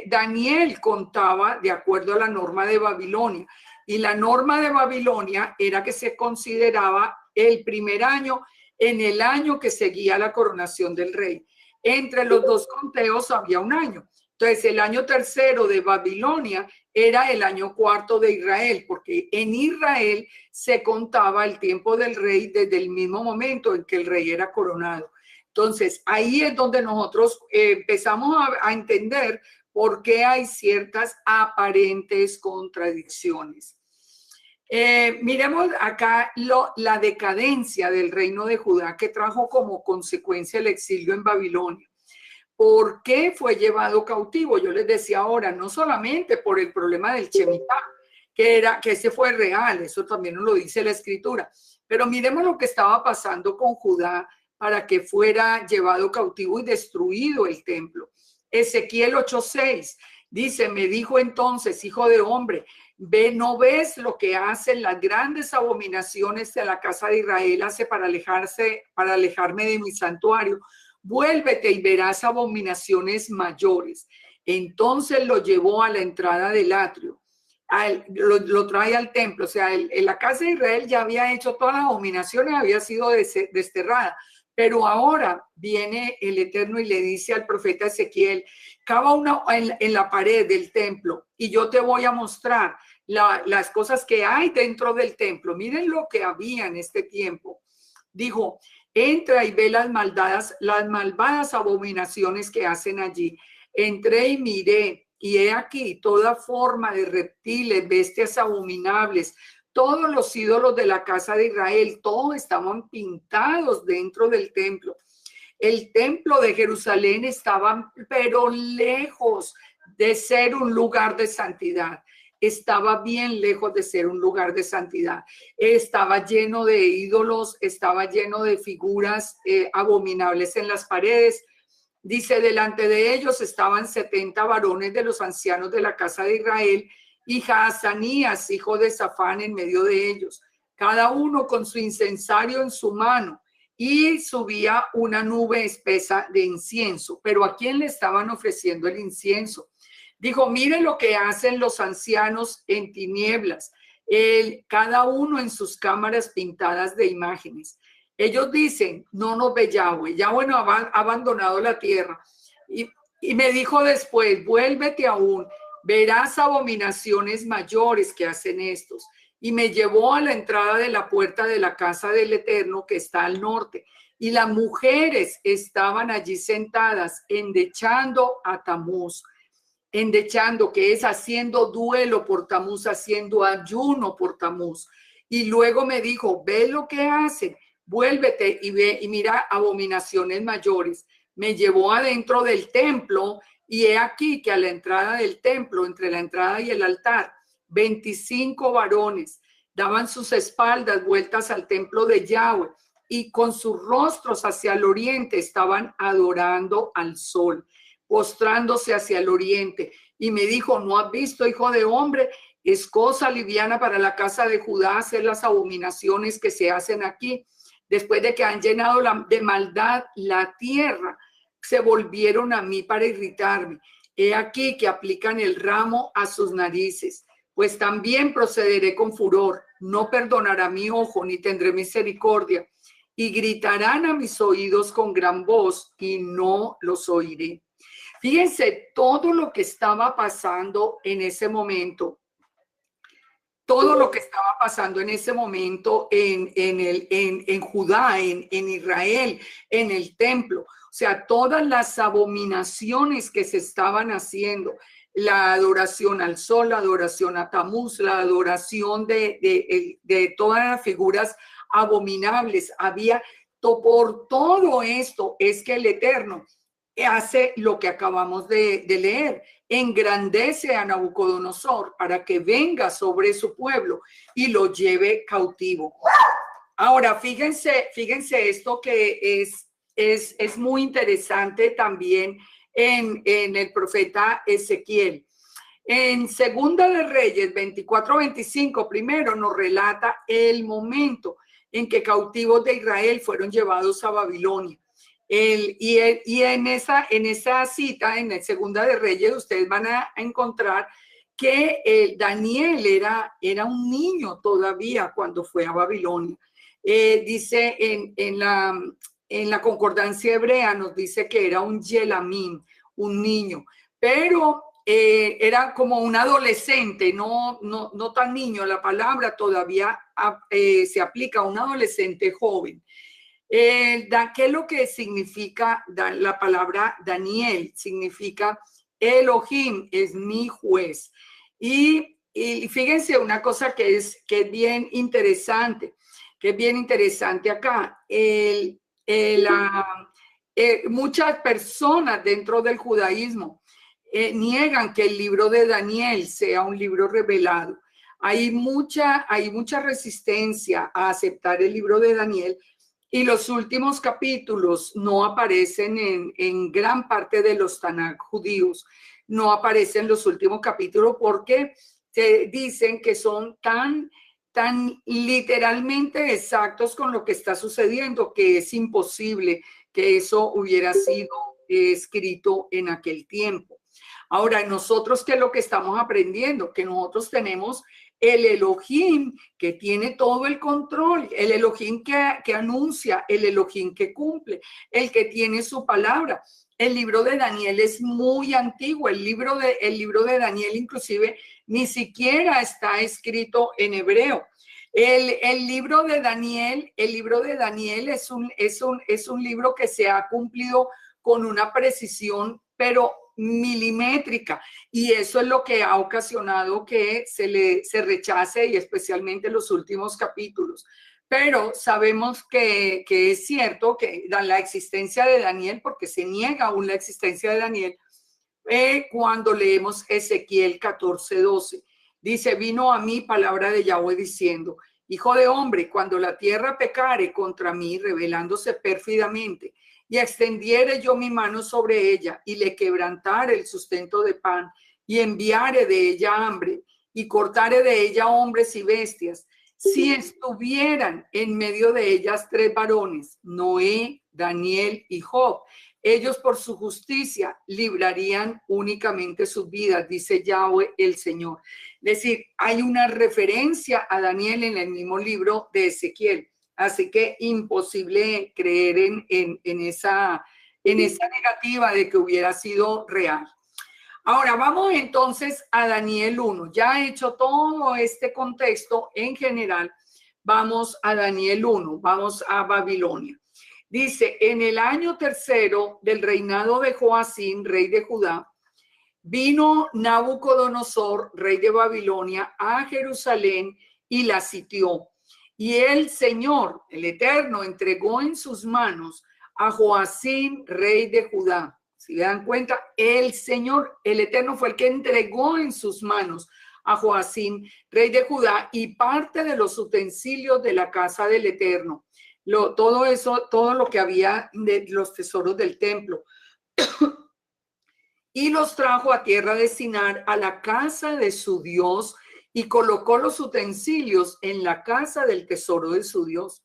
Daniel contaba de acuerdo a la norma de Babilonia. Y la norma de Babilonia era que se consideraba el primer año en el año que seguía la coronación del rey. Entre los dos conteos había un año. Entonces, el año tercero de Babilonia era el año cuarto de Israel, porque en Israel se contaba el tiempo del rey desde el mismo momento en que el rey era coronado. Entonces, ahí es donde nosotros empezamos a entender por qué hay ciertas aparentes contradicciones. Miremos acá la decadencia del reino de Judá que trajo como consecuencia el exilio en Babilonia. ¿Por qué fue llevado cautivo? Yo les decía ahora, no solamente por el problema del Shemitah, que ese fue real, eso también nos lo dice la escritura, pero miremos lo que estaba pasando con Judá para que fuera llevado cautivo y destruido el templo. Ezequiel 8:6 dice, me dijo entonces, hijo de hombre, ¿no ves lo que hacen las grandes abominaciones de la casa de Israel hace para alejarme de mi santuario? Vuélvete y verás abominaciones mayores. Entonces lo llevó a la entrada del atrio. Lo trae al templo. O sea, en la casa de Israel ya había hecho todas las abominaciones, había sido desterrada. Pero ahora viene el Eterno y le dice al profeta Ezequiel, cava en la pared del templo y yo te voy a mostrar las cosas que hay dentro del templo. Miren lo que había en este tiempo. Dijo, entra y ve las malvadas abominaciones que hacen allí. Entré y miré, y he aquí toda forma de reptiles, bestias abominables, todos los ídolos de la casa de Israel, todos estaban pintados dentro del templo. El templo de Jerusalén estaba, pero lejos de ser un lugar de santidad. Estaba bien lejos de ser un lugar de santidad. Estaba lleno de ídolos, estaba lleno de figuras abominables en las paredes. Dice, delante de ellos estaban 70 varones de los ancianos de la casa de Israel y Jaazanías, hijo de Safán, en medio de ellos, cada uno con su incensario en su mano, y subía una nube espesa de incienso. Pero ¿a quién le estaban ofreciendo el incienso? Dijo, miren lo que hacen los ancianos en tinieblas, cada uno en sus cámaras pintadas de imágenes. Ellos dicen, no nos ve Yahweh, Yahweh no ha abandonado la tierra. Y me dijo después, vuélvete aún, verás abominaciones mayores que hacen estos. Y me llevó a la entrada de la puerta de la casa del Eterno que está al norte. Y las mujeres estaban allí sentadas, endechando a Tamuz. Endechando, que es haciendo duelo por Tamuz, haciendo ayuno por Tamuz. Y luego me dijo, ve lo que hacen, vuélvete y ve y mira abominaciones mayores. Me llevó adentro del templo y he aquí que a la entrada del templo, entre la entrada y el altar, 25 varones daban sus espaldas vueltas al templo de Yahweh y con sus rostros hacia el oriente estaban adorando al sol, postrándose hacia el oriente. Y me dijo, ¿no has visto, hijo de hombre? Es cosa liviana para la casa de Judá hacer las abominaciones que se hacen aquí. después de que han llenado de maldad la tierra, se volvieron a mí para irritarme. He aquí que aplican el ramo a sus narices, pues también procederé con furor. No perdonará mi ojo, ni tendré misericordia. Y gritarán a mis oídos con gran voz, y no los oiré. Fíjense todo lo que estaba pasando en ese momento. Todo lo que estaba pasando en ese momento en Judá, en Israel, en el templo. O sea, todas las abominaciones que se estaban haciendo, la adoración al sol, la adoración a Tamuz, la adoración de todas las figuras abominables. Por todo esto es que el Eterno hace lo que acabamos de leer. Engrandece a Nabucodonosor para que venga sobre su pueblo y lo lleve cautivo. Ahora, fíjense esto que es muy interesante también en el profeta Ezequiel. En Segunda de Reyes 24-25, primero nos relata el momento en que cautivos de Israel fueron llevados a Babilonia. Y en esa cita, en el Segunda de Reyes, ustedes van a encontrar que Daniel era un niño todavía cuando fue a Babilonia. Dice en la concordancia hebrea, nos dice que era un yelamín, un niño, pero era como un adolescente, no tan niño. La palabra todavía se aplica a un adolescente joven. ¿Qué es lo que significa la palabra Daniel? Significa Elohim es mi juez. Y fíjense una cosa que es bien interesante, acá. Muchas personas dentro del judaísmo niegan que el libro de Daniel sea un libro revelado. Hay mucha resistencia a aceptar el libro de Daniel. Y los últimos capítulos no aparecen en gran parte de los Tanaj judíos. No aparecen los últimos capítulos porque se dicen que son tan literalmente exactos con lo que está sucediendo que es imposible que eso hubiera sido escrito en aquel tiempo. Ahora, nosotros, ¿qué es lo que estamos aprendiendo? Que nosotros tenemos el Elohim que tiene todo el control, el Elohim que anuncia, el Elohim que cumple, el que tiene su palabra. El libro de Daniel es muy antiguo. El libro de Daniel inclusive ni siquiera está escrito en hebreo. El libro de Daniel es un libro que se ha cumplido con una precisión, pero milimétrica, y eso es lo que ha ocasionado que se rechace, y especialmente los últimos capítulos. Pero sabemos que es cierto que la existencia de Daniel, porque se niega aún la existencia de Daniel, cuando leemos Ezequiel 14:12, dice: vino a mí palabra de Yahweh diciendo: hijo de hombre, cuando la tierra pecare contra mí, rebelándose pérfidamente, y extendiere yo mi mano sobre ella, y le quebrantare el sustento de pan, y enviare de ella hambre, y cortare de ella hombres y bestias, si estuvieran en medio de ellas 3 varones, Noé, Daniel y Job, ellos por su justicia librarían únicamente sus vidas, dice Yahweh el Señor. Es decir, hay una referencia a Daniel en el mismo libro de Ezequiel. Así que imposible creer en esa negativa de que hubiera sido real. Ahora vamos entonces a Daniel 1. Ya hecho todo este contexto en general, vamos a Daniel 1, vamos a Babilonia. Dice: en el año 3 del reinado de Joacín, rey de Judá, vino Nabucodonosor, rey de Babilonia, a Jerusalén y la sitió. Y el Señor, el Eterno, entregó en sus manos a Joacín, rey de Judá. Si se dan cuenta, el Señor, el Eterno, fue el que entregó en sus manos a Joacín, rey de Judá, y parte de los utensilios de la casa del Eterno. Todo lo que había de los tesoros del templo. Y los trajo a tierra de Sinar, a la casa de su Dios, y colocó los utensilios en la casa del tesoro de su Dios.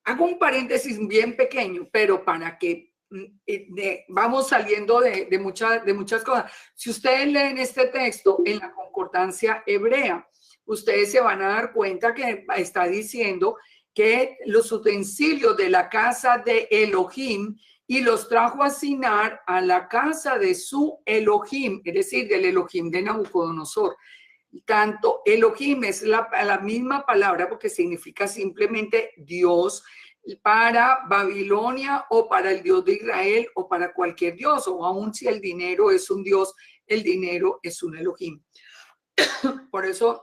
Hago un paréntesis bien pequeño, pero para que vamos saliendo de muchas cosas. Si ustedes leen este texto en la concordancia hebrea, ustedes se van a dar cuenta que está diciendo que los utensilios de la casa de Elohim y los trajo a Sinar a la casa de su Elohim, es decir, del Elohim de Nabucodonosor. Tanto Elohim es la misma palabra porque significa simplemente Dios, para Babilonia o para el Dios de Israel o para cualquier Dios, o aun si el dinero es un Dios, el dinero es un Elohim. Por eso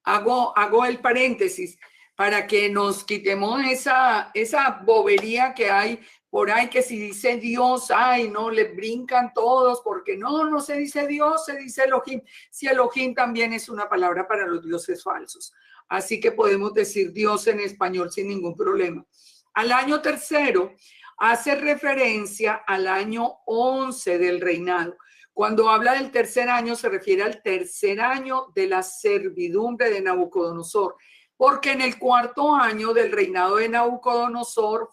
hago el paréntesis para que nos quitemos esa bobería que hay por ahí, que si dice Dios, ay, no, le brincan todos, porque no se dice Dios, se dice Elohim. Si Elohim también es una palabra para los dioses falsos. Así que podemos decir Dios en español sin ningún problema. Al año tercero hace referencia al año 11 del reinado. Cuando habla del tercer año se refiere al tercer año de la servidumbre de Nabucodonosor, porque en el cuarto año del reinado de Nabucodonosor,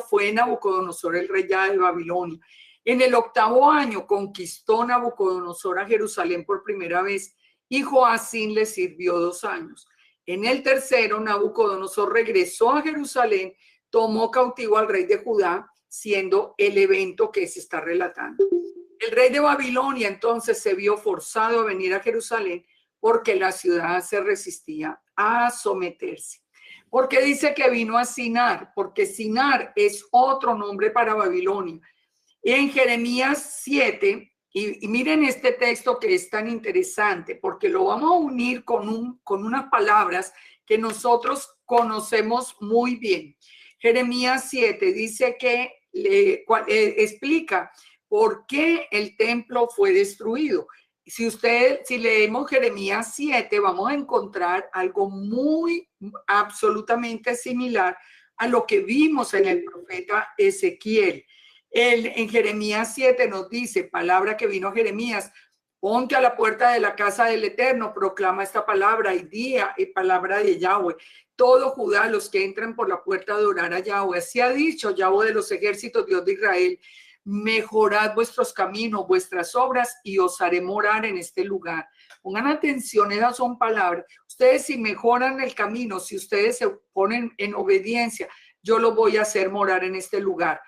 fue Nabucodonosor el rey ya de Babilonia. En el octavo año conquistó Nabucodonosor a Jerusalén por primera vez y Joacín le sirvió 2 años. En el tercero, Nabucodonosor regresó a Jerusalén, tomó cautivo al rey de Judá, siendo el evento que se está relatando. El rey de Babilonia entonces se vio forzado a venir a Jerusalén porque la ciudad se resistía a someterse. ¿Por qué dice que vino a Sinar? Porque Sinar es otro nombre para Babilonia. En Jeremías 7, y miren este texto que es tan interesante, porque lo vamos a unir con unas palabras que nosotros conocemos muy bien. Jeremías 7 dice que explica por qué el templo fue destruido. Si leemos Jeremías 7, vamos a encontrar algo muy absolutamente similar a lo que vimos en el profeta Ezequiel. En Jeremías 7 nos dice, palabra que vino Jeremías, ponte a la puerta de la casa del Eterno, proclama esta palabra y día y palabra de Yahweh. Todo Judá, los que entran por la puerta, adorar a Yahweh. Así ha dicho Yahweh de los ejércitos, Dios de Israel. Mejorad vuestros caminos, vuestras obras, y os haré morar en este lugar. Pongan atención, esas son palabras. Ustedes si mejoran el camino, si ustedes se ponen en obediencia, yo lo voy a hacer morar en este lugar.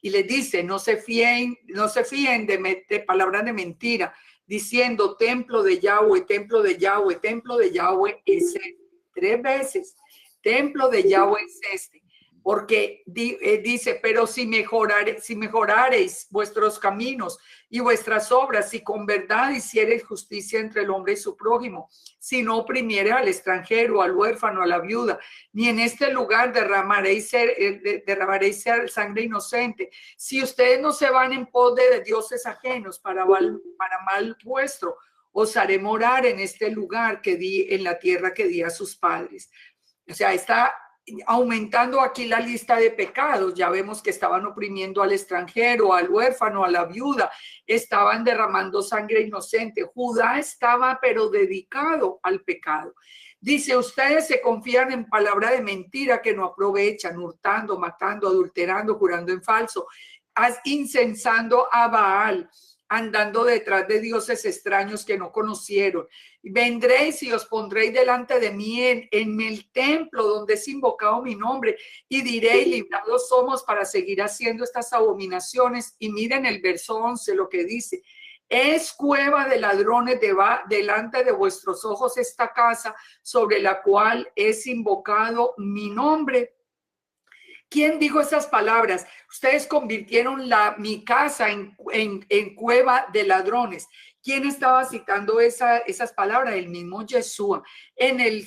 Y les dice, no se fíen de palabras de mentira, diciendo templo de Yahweh, templo de Yahweh, templo de Yahweh es este. 3 veces, templo de Yahweh es este. Porque dice, pero si mejorareis vuestros caminos y vuestras obras, si con verdad hiciereis justicia entre el hombre y su prójimo, si no oprimiere al extranjero, al huérfano, a la viuda, ni en este lugar derramaréis sangre inocente, si ustedes no se van en pos de dioses ajenos para mal vuestro, os haré morar en este lugar que di, en la tierra que di a sus padres. O sea, está aumentando aquí la lista de pecados. Ya vemos que estaban oprimiendo al extranjero, al huérfano, a la viuda, estaban derramando sangre inocente. Judá estaba pero dedicado al pecado. Dice, ustedes se confían en palabra de mentira que no aprovechan, hurtando, matando, adulterando, jurando en falso, incensando a Baal, andando detrás de dioses extraños que no conocieron. Vendréis y os pondréis delante de mí en el templo donde es invocado mi nombre y diréis, librados somos para seguir haciendo estas abominaciones. Y miren el verso 11 lo que dice. Es cueva de ladrones delante de vuestros ojos esta casa sobre la cual es invocado mi nombre. ¿Quién dijo esas palabras? Ustedes convirtieron mi casa en cueva de ladrones. ¿Quién estaba citando esas palabras? El mismo Yeshua. En el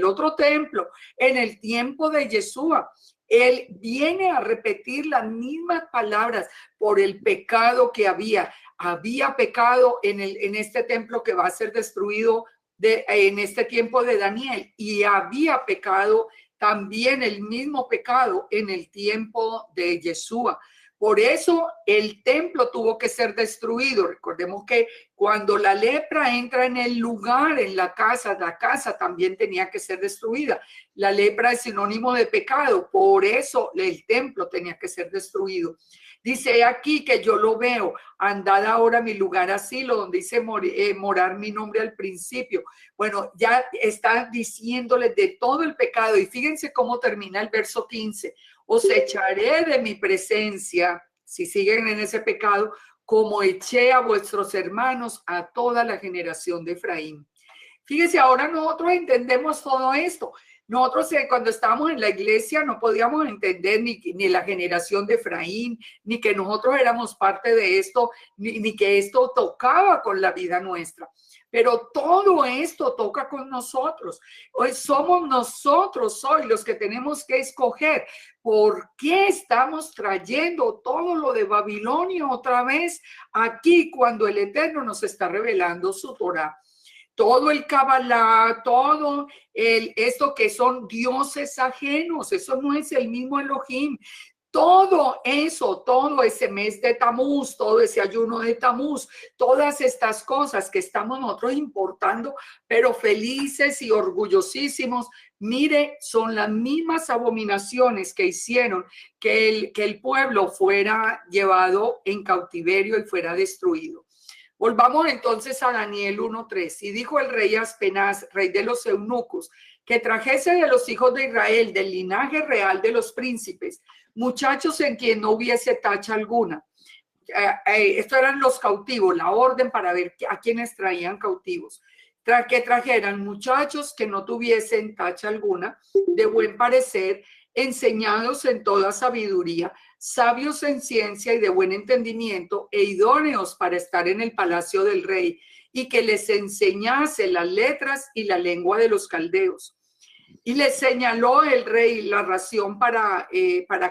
otro templo, en el tiempo de Yeshua, él viene a repetir las mismas palabras por el pecado que había. Había pecado en este templo que va a ser destruido en este tiempo de Daniel, y había pecado también, el mismo pecado en el tiempo de Yeshua. Por eso el templo tuvo que ser destruido. Recordemos que cuando la lepra entra en el lugar, en la casa también tenía que ser destruida. La lepra es sinónimo de pecado, por eso el templo tenía que ser destruido. Dice aquí que yo lo veo, andad ahora a mi lugar asilo, donde dice morar mi nombre al principio. Bueno, ya está diciéndole de todo el pecado, y fíjense cómo termina el verso 15. Os echaré de mi presencia, si siguen en ese pecado, como eché a vuestros hermanos, a toda la generación de Efraín. Fíjense, ahora nosotros entendemos todo esto. Nosotros cuando estábamos en la iglesia no podíamos entender ni la generación de Efraín, ni que nosotros éramos parte de esto, ni que esto tocaba con la vida nuestra. Pero todo esto toca con nosotros. Hoy somos nosotros hoy los que tenemos que escoger por qué estamos trayendo todo lo de Babilonia otra vez aquí cuando el Eterno nos está revelando su Torah. Todo el Kabbalah, todo esto que son dioses ajenos, eso no es el mismo Elohim. Todo eso, todo ese mes de Tamuz, todo ese ayuno de Tamuz, todas estas cosas que estamos nosotros importando, pero felices y orgullosísimos, mire, son las mismas abominaciones que hicieron que el pueblo fuera llevado en cautiverio y fuera destruido. Volvamos entonces a Daniel 1:3. Y dijo el rey Aspenaz, rey de los eunucos, que trajese de los hijos de Israel, del linaje real de los príncipes, muchachos en quien no hubiese tacha alguna. Estos eran los cautivos, la orden para ver a quienes traían cautivos. Que trajeran muchachos que no tuviesen tacha alguna, de buen parecer, enseñados en toda sabiduría, sabios en ciencia y de buen entendimiento, e idóneos para estar en el palacio del rey, y que les enseñase las letras y la lengua de los caldeos. Y les señaló el rey la ración para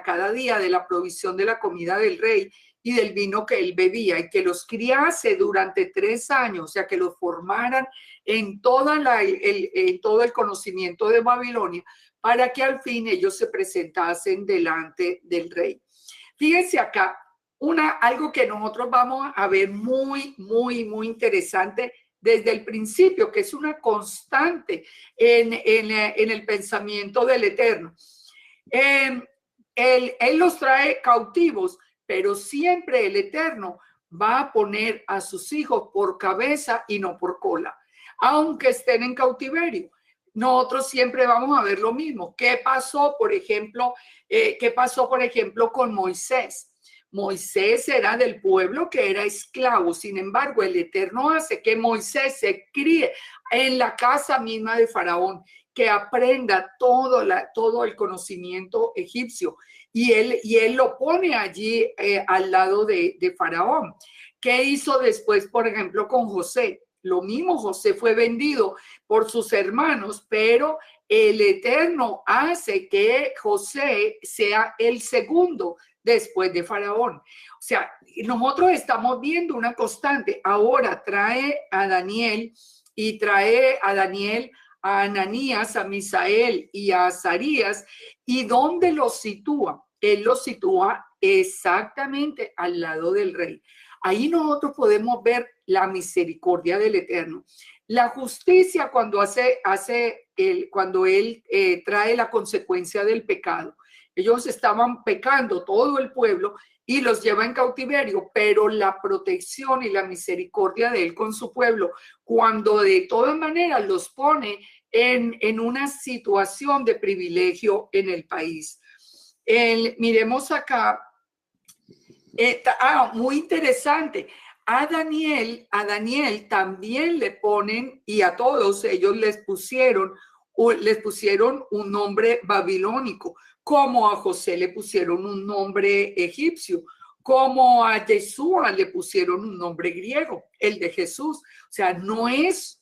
cada día de la provisión de la comida del rey y del vino que él bebía, y que los criase durante 3 años, o sea, que los formaran en todo el conocimiento de Babilonia, para que al fin ellos se presentasen delante del rey. Fíjense acá, algo que nosotros vamos a ver muy, muy, muy interesante desde el principio, que es una constante en el pensamiento del Eterno. Él los trae cautivos, pero siempre el Eterno va a poner a sus hijos por cabeza y no por cola, aunque estén en cautiverio. Nosotros siempre vamos a ver lo mismo. ¿Qué pasó, por ejemplo, con Moisés? Moisés era del pueblo que era esclavo. Sin embargo, el Eterno hace que Moisés se críe en la casa misma de Faraón, que aprenda todo el conocimiento egipcio. Y él lo pone allí al lado de Faraón. ¿Qué hizo después, por ejemplo, con José? Lo mismo, José fue vendido por sus hermanos, pero el Eterno hace que José sea el segundo después de Faraón. O sea, nosotros estamos viendo una constante. Ahora trae a Daniel a Ananías, a Misael y a Azarías. ¿Y dónde los sitúa? Él los sitúa exactamente al lado del rey. Ahí nosotros podemos ver la misericordia del Eterno. La justicia cuando él trae la consecuencia del pecado. Ellos estaban pecando, todo el pueblo, y los lleva en cautiverio, pero la protección y la misericordia de él con su pueblo, cuando de todas maneras los pone en una situación de privilegio en el país. Miremos acá. Muy interesante. A Daniel también le ponen, y a todos ellos les pusieron un nombre babilónico, como a José le pusieron un nombre egipcio, como a Yeshua le pusieron un nombre griego, el de Jesús. O sea, no es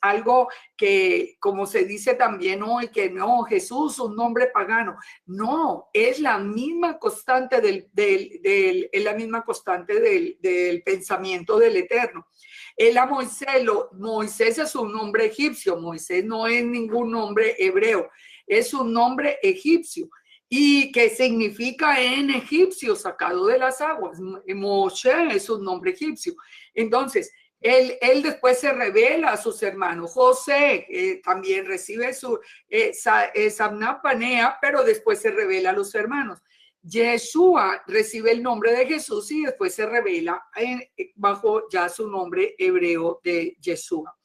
algo que, como se dice también hoy, que no, Jesús, un nombre pagano. No, es la misma constante del pensamiento del Eterno. Él a Moisés es un nombre egipcio, Moisés no es ningún nombre hebreo, es un nombre egipcio. y que significa en egipcio, sacado de las aguas. Moshe es un nombre egipcio. Entonces, él después se revela a sus hermanos. José también recibe su Samná Panea, pero después se revela a los hermanos. Yeshua recibe el nombre de Jesús y después se revela bajo ya su nombre hebreo de Yeshua.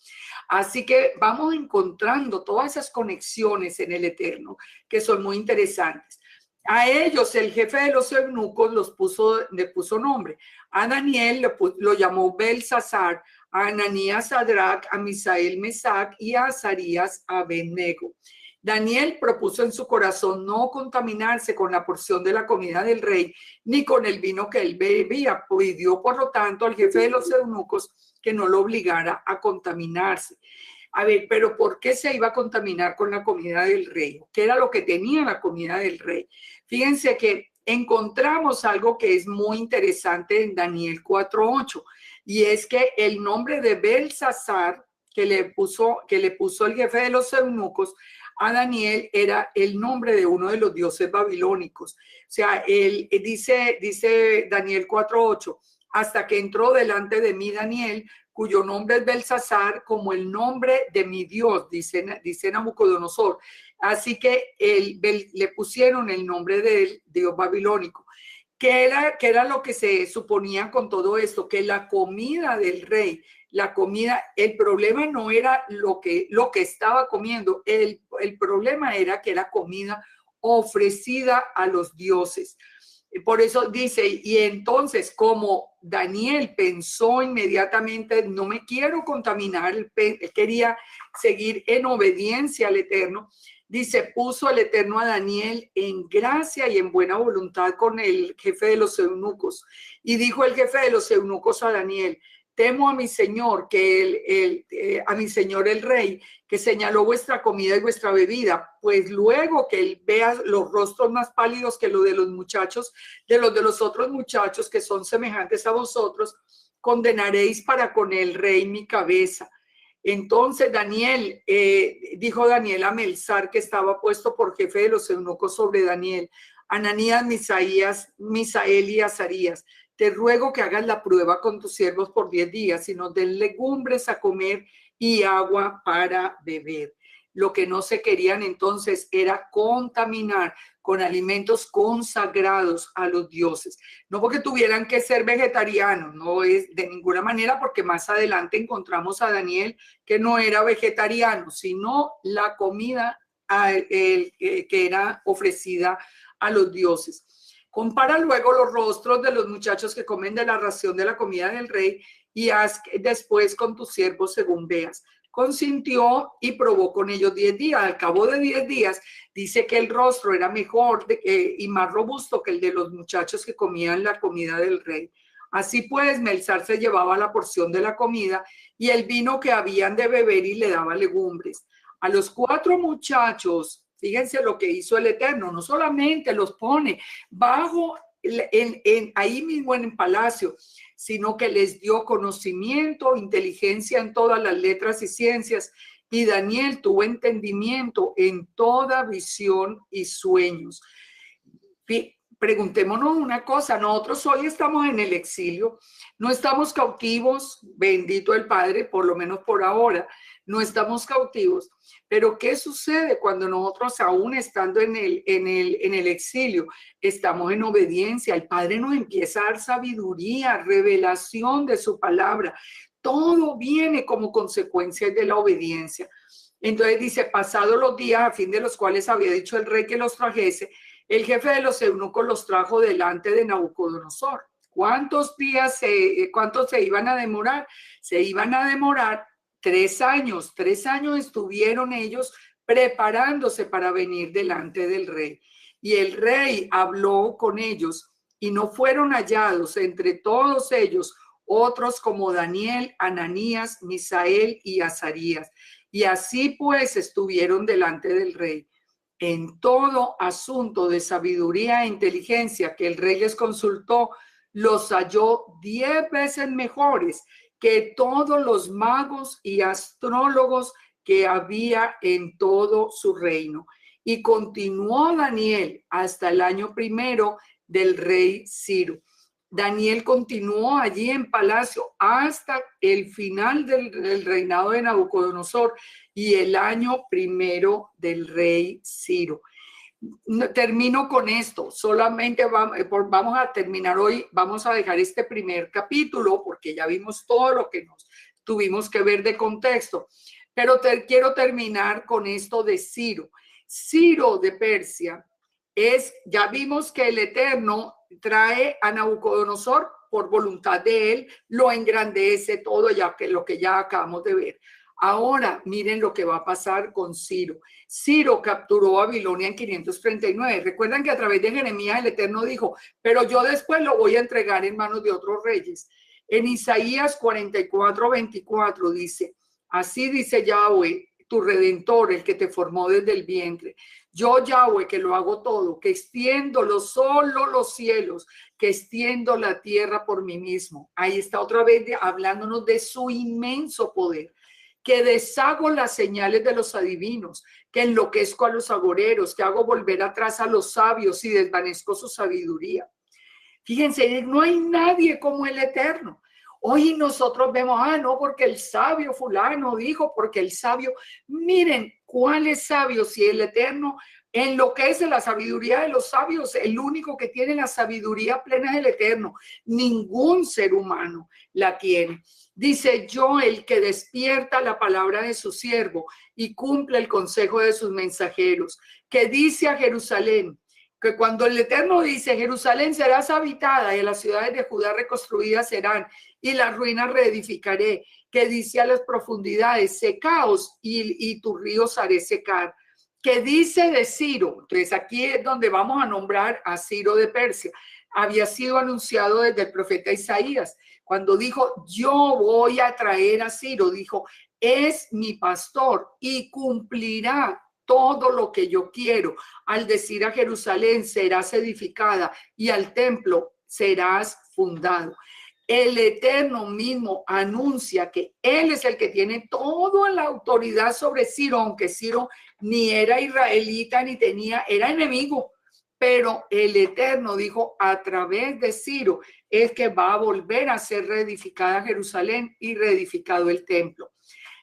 Así que vamos encontrando todas esas conexiones en el Eterno que son muy interesantes. A ellos el jefe de los eunucos le puso nombre. A Daniel lo llamó Belsasar, a Ananías Sadrach, a Misael Mesac y a Azarías Abednego. Daniel propuso en su corazón no contaminarse con la porción de la comida del rey, ni con el vino que él bebía. Pidió, por lo tanto, al jefe de los eunucos que no lo obligara a contaminarse. A ver, pero ¿por qué se iba a contaminar con la comida del rey? ¿Qué era lo que tenía la comida del rey? Fíjense que encontramos algo que es muy interesante en Daniel 4:8, y es que el nombre de Belsasar que le puso el jefe de los eunucos a Daniel era el nombre de uno de los dioses babilónicos. O sea, él dice Daniel 4:8, hasta que entró delante de mí Daniel, cuyo nombre es Belsasar, como el nombre de mi Dios, dice Nabucodonosor. Así que le pusieron el nombre del Dios babilónico. ¿Qué era lo que se suponía con todo esto? Que la comida del rey, el problema no era lo que estaba comiendo, el problema era que era comida ofrecida a los dioses. Por eso dice, y entonces como Daniel pensó inmediatamente, no me quiero contaminar, él quería seguir en obediencia al Eterno, dice, puso el Eterno a Daniel en gracia y en buena voluntad con el jefe de los eunucos. Y dijo el jefe de los eunucos a Daniel, temo a mi señor, a mi señor el rey, que señaló vuestra comida y vuestra bebida, pues luego que él vea los rostros más pálidos que los de los muchachos, de los otros muchachos que son semejantes a vosotros, condenaréis para con el rey mi cabeza. Entonces dijo Daniel a Melzar, que estaba puesto por jefe de los eunucos sobre Daniel, Ananías, Misael y Azarías, te ruego que hagas la prueba con tus siervos por 10 días y nos den legumbres a comer y agua para beber. Lo que no se querían entonces era contaminar con alimentos consagrados a los dioses. No porque tuvieran que ser vegetarianos, no es de ninguna manera, porque más adelante encontramos a Daniel que no era vegetariano, sino la comida que era ofrecida a los dioses. Compara luego los rostros de los muchachos que comen de la ración de la comida del rey y haz después con tus siervos según veas. Consintió y probó con ellos 10 días. Al cabo de 10 días dice que el rostro era mejor y más robusto que el de los muchachos que comían la comida del rey. Así pues, Melzar se llevaba la porción de la comida y el vino que habían de beber y le daba legumbres. A los 4 muchachos, fíjense lo que hizo el Eterno, no solamente los pone ahí mismo en el palacio, sino que les dio conocimiento, inteligencia en todas las letras y ciencias, y Daniel tuvo entendimiento en toda visión y sueños. Preguntémonos una cosa, nosotros hoy estamos en el exilio, no estamos cautivos, bendito el Padre, por lo menos por ahora, no estamos cautivos, pero ¿qué sucede cuando nosotros aún estando en el exilio estamos en obediencia? El Padre nos empieza a dar sabiduría, revelación de su palabra, todo viene como consecuencia de la obediencia. Entonces dice, pasados los días a fin de los cuales había dicho el rey que los trajese, el jefe de los eunucos los trajo delante de Nabucodonosor. ¿Cuántos se iban a demorar? Se iban a demorar 3 años. 3 años estuvieron ellos preparándose para venir delante del rey. Y el rey habló con ellos y no fueron hallados entre todos ellos otros como Daniel, Ananías, Misael y Azarías. Y así pues estuvieron delante del rey. En todo asunto de sabiduría e inteligencia que el rey les consultó, los halló 10 veces mejores que todos los magos y astrólogos que había en todo su reino. Y continuó Daniel hasta el año primero del rey Ciro. Daniel continuó allí en palacio hasta el final del reinado de Nabucodonosor y el año primero del rey Ciro. Termino con esto, solamente vamos a terminar hoy, vamos a dejar este primer capítulo porque ya vimos todo lo que nos tuvimos que ver de contexto, pero quiero terminar con esto de Ciro. Ciro de Persia ya vimos que el Eterno trae a Nabucodonosor por voluntad de él, lo engrandece todo, ya que lo que ya acabamos de ver. Ahora miren lo que va a pasar con Ciro. Ciro capturó Babilonia en 539. Recuerdan que a través de Jeremías el Eterno dijo, pero yo después lo voy a entregar en manos de otros reyes. En Isaías 44:24 dice, así dice Yahweh, tu Redentor, el que te formó desde el vientre. Yo, Yahweh, que lo hago todo, que extiendo solo los cielos, que extiendo la tierra por mí mismo. Ahí está otra vez hablándonos de su inmenso poder. Que deshago las señales de los adivinos, que enloquezco a los agoreros, que hago volver atrás a los sabios y desvanezco su sabiduría. Fíjense, no hay nadie como el Eterno. Hoy nosotros vemos, no, porque el sabio fulano dijo, porque el sabio, miren, ¿cuál es sabio? Si el Eterno enloquece la sabiduría de los sabios, el único que tiene la sabiduría plena es el Eterno. Ningún ser humano la tiene. Dice, yo el que despierta la palabra de su siervo y cumple el consejo de sus mensajeros, que dice a Jerusalén, que cuando el Eterno dice, Jerusalén serás habitada y las ciudades de Judá reconstruidas serán, y las ruinas reedificaré, que dice a las profundidades, secaos y tus ríos haré secar, que dice de Ciro. Entonces aquí es donde vamos a nombrar a Ciro de Persia. Había sido anunciado desde el profeta Isaías, cuando dijo, yo voy a traer a Ciro, dijo, es mi pastor y cumplirá todo lo que yo quiero. Al decir a Jerusalén serás edificada y al templo serás fundado. El Eterno mismo anuncia que él es el que tiene toda la autoridad sobre Ciro, aunque Ciro ni era israelita ni era enemigo. Pero el Eterno dijo, a través de Ciro es que va a volver a ser reedificada Jerusalén y reedificado el templo.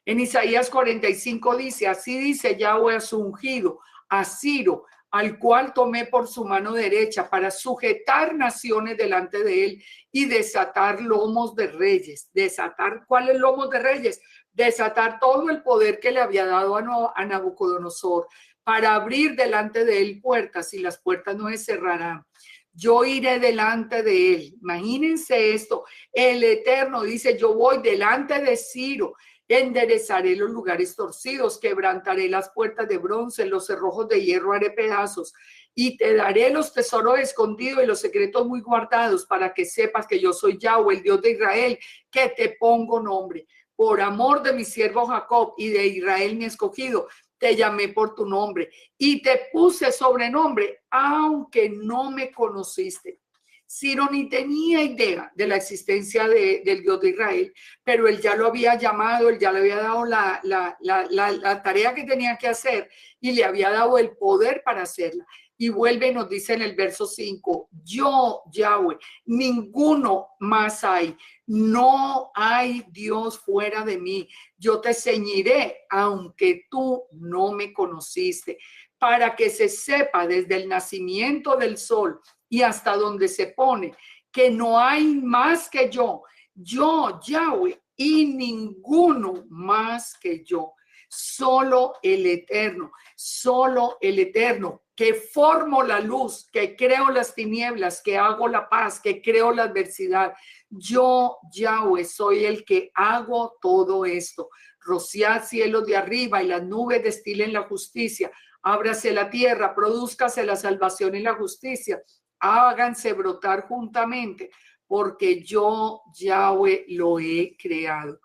En Isaías 45 dice, así dice Yahweh a su ungido, a Ciro, al cual tomé por su mano derecha para sujetar naciones delante de él y desatar lomos de reyes. ¿Desatar cuáles lomos de reyes? Desatar todo el poder que le había dado a Nabucodonosor para abrir delante de él puertas y las puertas no se cerrarán. Yo iré delante de él. Imagínense esto. El Eterno dice, yo voy delante de Ciro. Enderezaré los lugares torcidos, quebrantaré las puertas de bronce, los cerrojos de hierro haré pedazos, y te daré los tesoros escondidos y los secretos muy guardados, para que sepas que yo soy Yahweh, el Dios de Israel, que te pongo nombre. Por amor de mi siervo Jacob y de Israel mi escogido, te llamé por tu nombre y te puse sobrenombre, aunque no me conociste. Ciro ni tenía idea de la existencia del Dios de Israel, pero él ya lo había llamado, él ya le había dado la tarea que tenía que hacer y le había dado el poder para hacerla. Y vuelve y nos dice en el verso 5, yo, Yahweh, ninguno más hay, no hay Dios fuera de mí, yo te ceñiré aunque tú no me conociste, para que se sepa desde el nacimiento del sol y hasta donde se pone, que no hay más que yo, Yahweh, y ninguno más que yo. Solo el Eterno, que formo la luz, que creo las tinieblas, que hago la paz, que creo la adversidad. Yo, Yahweh, soy el que hago todo esto. Rociad cielos de arriba y las nubes destilen la justicia. Ábrase la tierra, produzcase la salvación y la justicia. Háganse brotar juntamente, porque yo, Yahweh, lo he creado.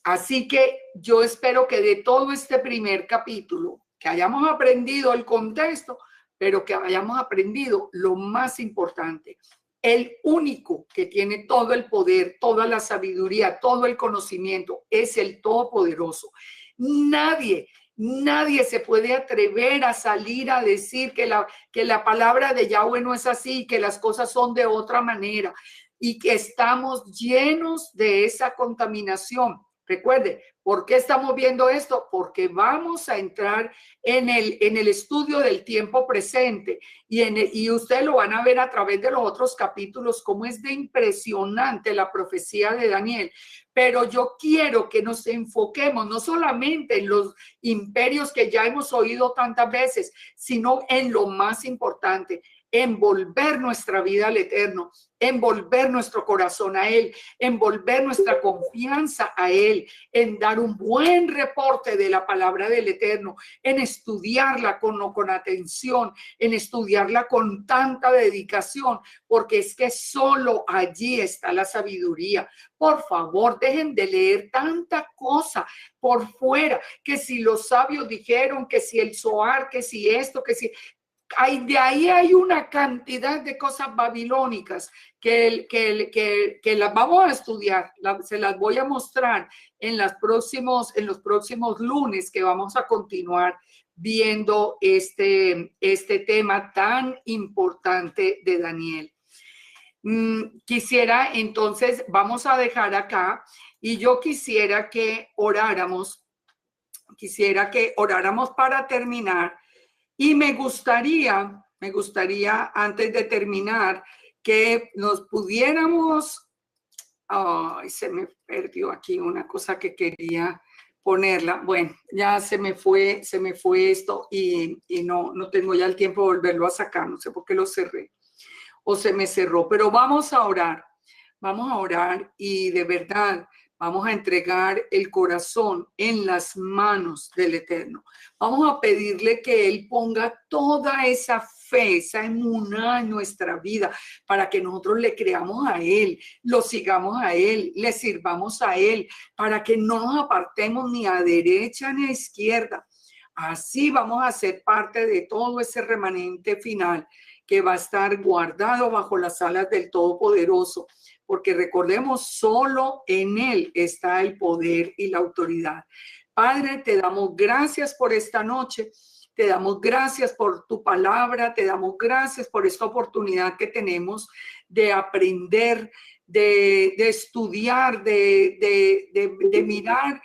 Así que yo espero que de todo este primer capítulo, que hayamos aprendido el contexto, pero que hayamos aprendido lo más importante. El único que tiene todo el poder, toda la sabiduría, todo el conocimiento, es el Todopoderoso. Nadie Nadie se puede atrever a salir a decir que la palabra de Yahweh no es así, que las cosas son de otra manera y que estamos llenos de esa contaminación. Recuerde, ¿por qué estamos viendo esto? Porque vamos a entrar en el estudio del tiempo presente y ustedes lo van a ver a través de los otros capítulos, cómo es de impresionante la profecía de Daniel. Pero yo quiero que nos enfoquemos no solamente en los imperios que ya hemos oído tantas veces, sino en lo más importante, envolver nuestra vida al Eterno, envolver nuestro corazón a Él, envolver nuestra confianza a Él, en dar un buen reporte de la palabra del Eterno, en estudiarla con atención, en estudiarla con tanta dedicación, porque es que solo allí está la sabiduría. Por favor, dejen de leer tanta cosa por fuera, que si los sabios dijeron, que si el Zohar, que si esto, que si... De ahí hay una cantidad de cosas babilónicas que las vamos a estudiar, se las voy a mostrar en los próximos lunes que vamos a continuar viendo este tema tan importante de Daniel. Quisiera entonces, vamos a dejar acá y yo quisiera que oráramos para terminar. Y me gustaría antes de terminar que nos pudiéramos, se me perdió aquí una cosa que quería ponerla. Bueno, ya se me fue esto y no tengo ya el tiempo de volverlo a sacar. No sé por qué lo cerré o se me cerró, pero vamos a orar y de verdad vamos a entregar el corazón en las manos del Eterno. Vamos a pedirle que Él ponga toda esa fe, esa emuná en nuestra vida para que nosotros le creamos a Él, lo sigamos a Él, le sirvamos a Él, para que no nos apartemos ni a derecha ni a izquierda. Así vamos a ser parte de todo ese remanente final que va a estar guardado bajo las alas del Todopoderoso. Porque recordemos, solo en Él está el poder y la autoridad. Padre, te damos gracias por esta noche, te damos gracias por tu palabra, te damos gracias por esta oportunidad que tenemos de aprender, de estudiar, de mirar,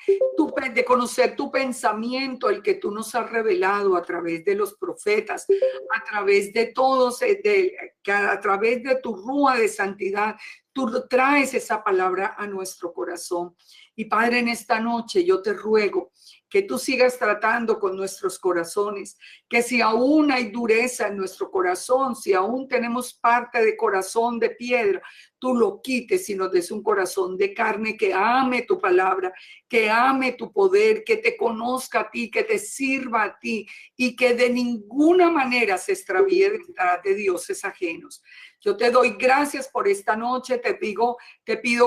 de conocer tu pensamiento, el que tú nos has revelado a través de los profetas, a través de todos, a través de tu rúa de santidad. Tú traes esa palabra a nuestro corazón. Y Padre, en esta noche yo te ruego que tú sigas tratando con nuestros corazones, que si aún hay dureza en nuestro corazón, si aún tenemos parte de corazón de piedra, tú lo quites y nos des un corazón de carne que ame tu palabra, que ame tu poder, que te conozca a ti, que te sirva a ti y que de ninguna manera se extravíe detrás de dioses ajenos. Yo te doy gracias por esta noche, te pido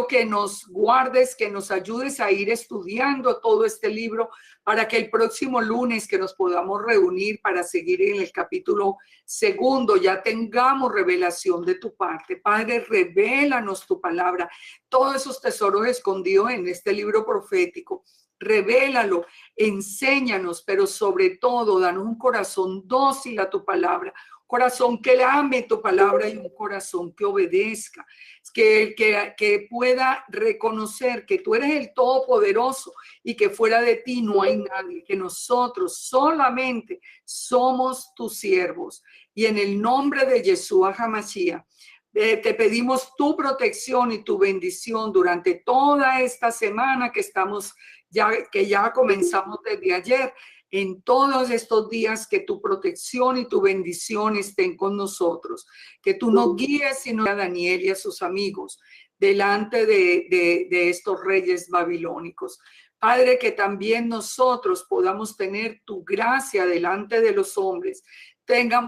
que nos guardes, que nos ayudes a ir estudiando todo este libro para que el próximo lunes que nos podamos reunir para seguir en el capítulo 2 ya tengamos revelación de tu parte. Padre, revélanos tu palabra, todos esos tesoros escondidos en este libro profético. Revélalo, enséñanos, pero sobre todo, danos un corazón dócil a tu palabra, corazón que ame tu palabra y un corazón que obedezca, que pueda reconocer que tú eres el Todopoderoso y que fuera de ti no hay nadie, que nosotros solamente somos tus siervos. Y en el nombre de Yeshua HaMashiach, te pedimos tu protección y tu bendición durante toda esta semana que ya comenzamos desde ayer. En todos estos días, que tu protección y tu bendición estén con nosotros, que tú nos guíes y no a Daniel y a sus amigos delante de estos reyes babilónicos. Padre, que también nosotros podamos tener tu gracia delante de los hombres,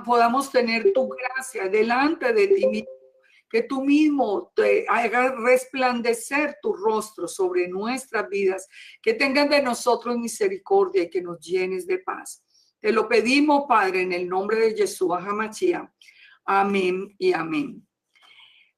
podamos tener tu gracia delante de ti mismo, que tú mismo te hagas resplandecer tu rostro sobre nuestras vidas, que tengas de nosotros misericordia y que nos llenes de paz. Te lo pedimos, Padre, en el nombre de Yeshua HaMashiach. Amén y amén.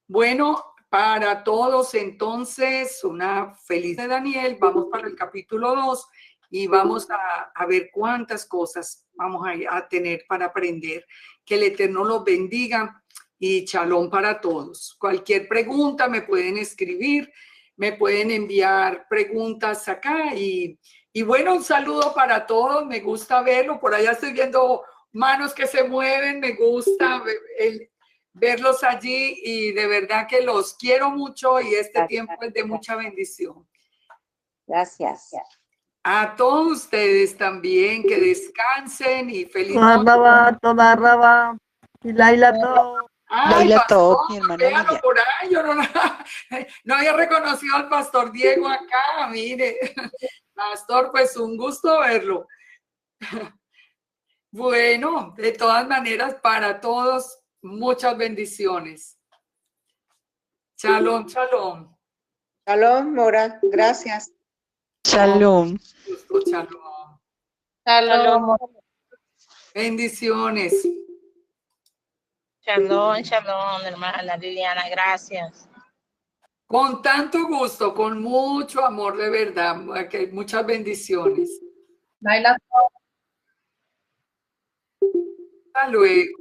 Bueno, para todos entonces, una feliz de Daniel. Vamos para el capítulo 2 y vamos a ver cuántas cosas vamos a tener para aprender. Que el Eterno los bendiga y shalom para todos. Cualquier pregunta me pueden escribir, me pueden enviar preguntas acá y bueno, un saludo para todos, me gusta verlo, por allá estoy viendo manos que se mueven, me gusta verlos allí y de verdad que los quiero mucho y este tiempo es de mucha bendición. Gracias. A todos ustedes también, que descansen y feliz noche. Toda raba. Y Laila todo. Ay, Laila pastor, Top, mi hermana véalo Miriam. por ahí, yo no había reconocido al pastor Diego acá, mire. Pastor, pues un gusto verlo. Bueno, de todas maneras, para todos, muchas bendiciones. Shalom, shalom. Shalom, Mora. Gracias. Shalom. Gusto, shalom. Shalom. Bendiciones. Shalom, shalom, hermana Liliana, gracias. Con tanto gusto, con mucho amor de verdad, que muchas bendiciones. Laila. Hasta luego.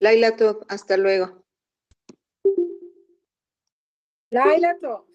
Laila, tú, hasta luego. Laila, todo.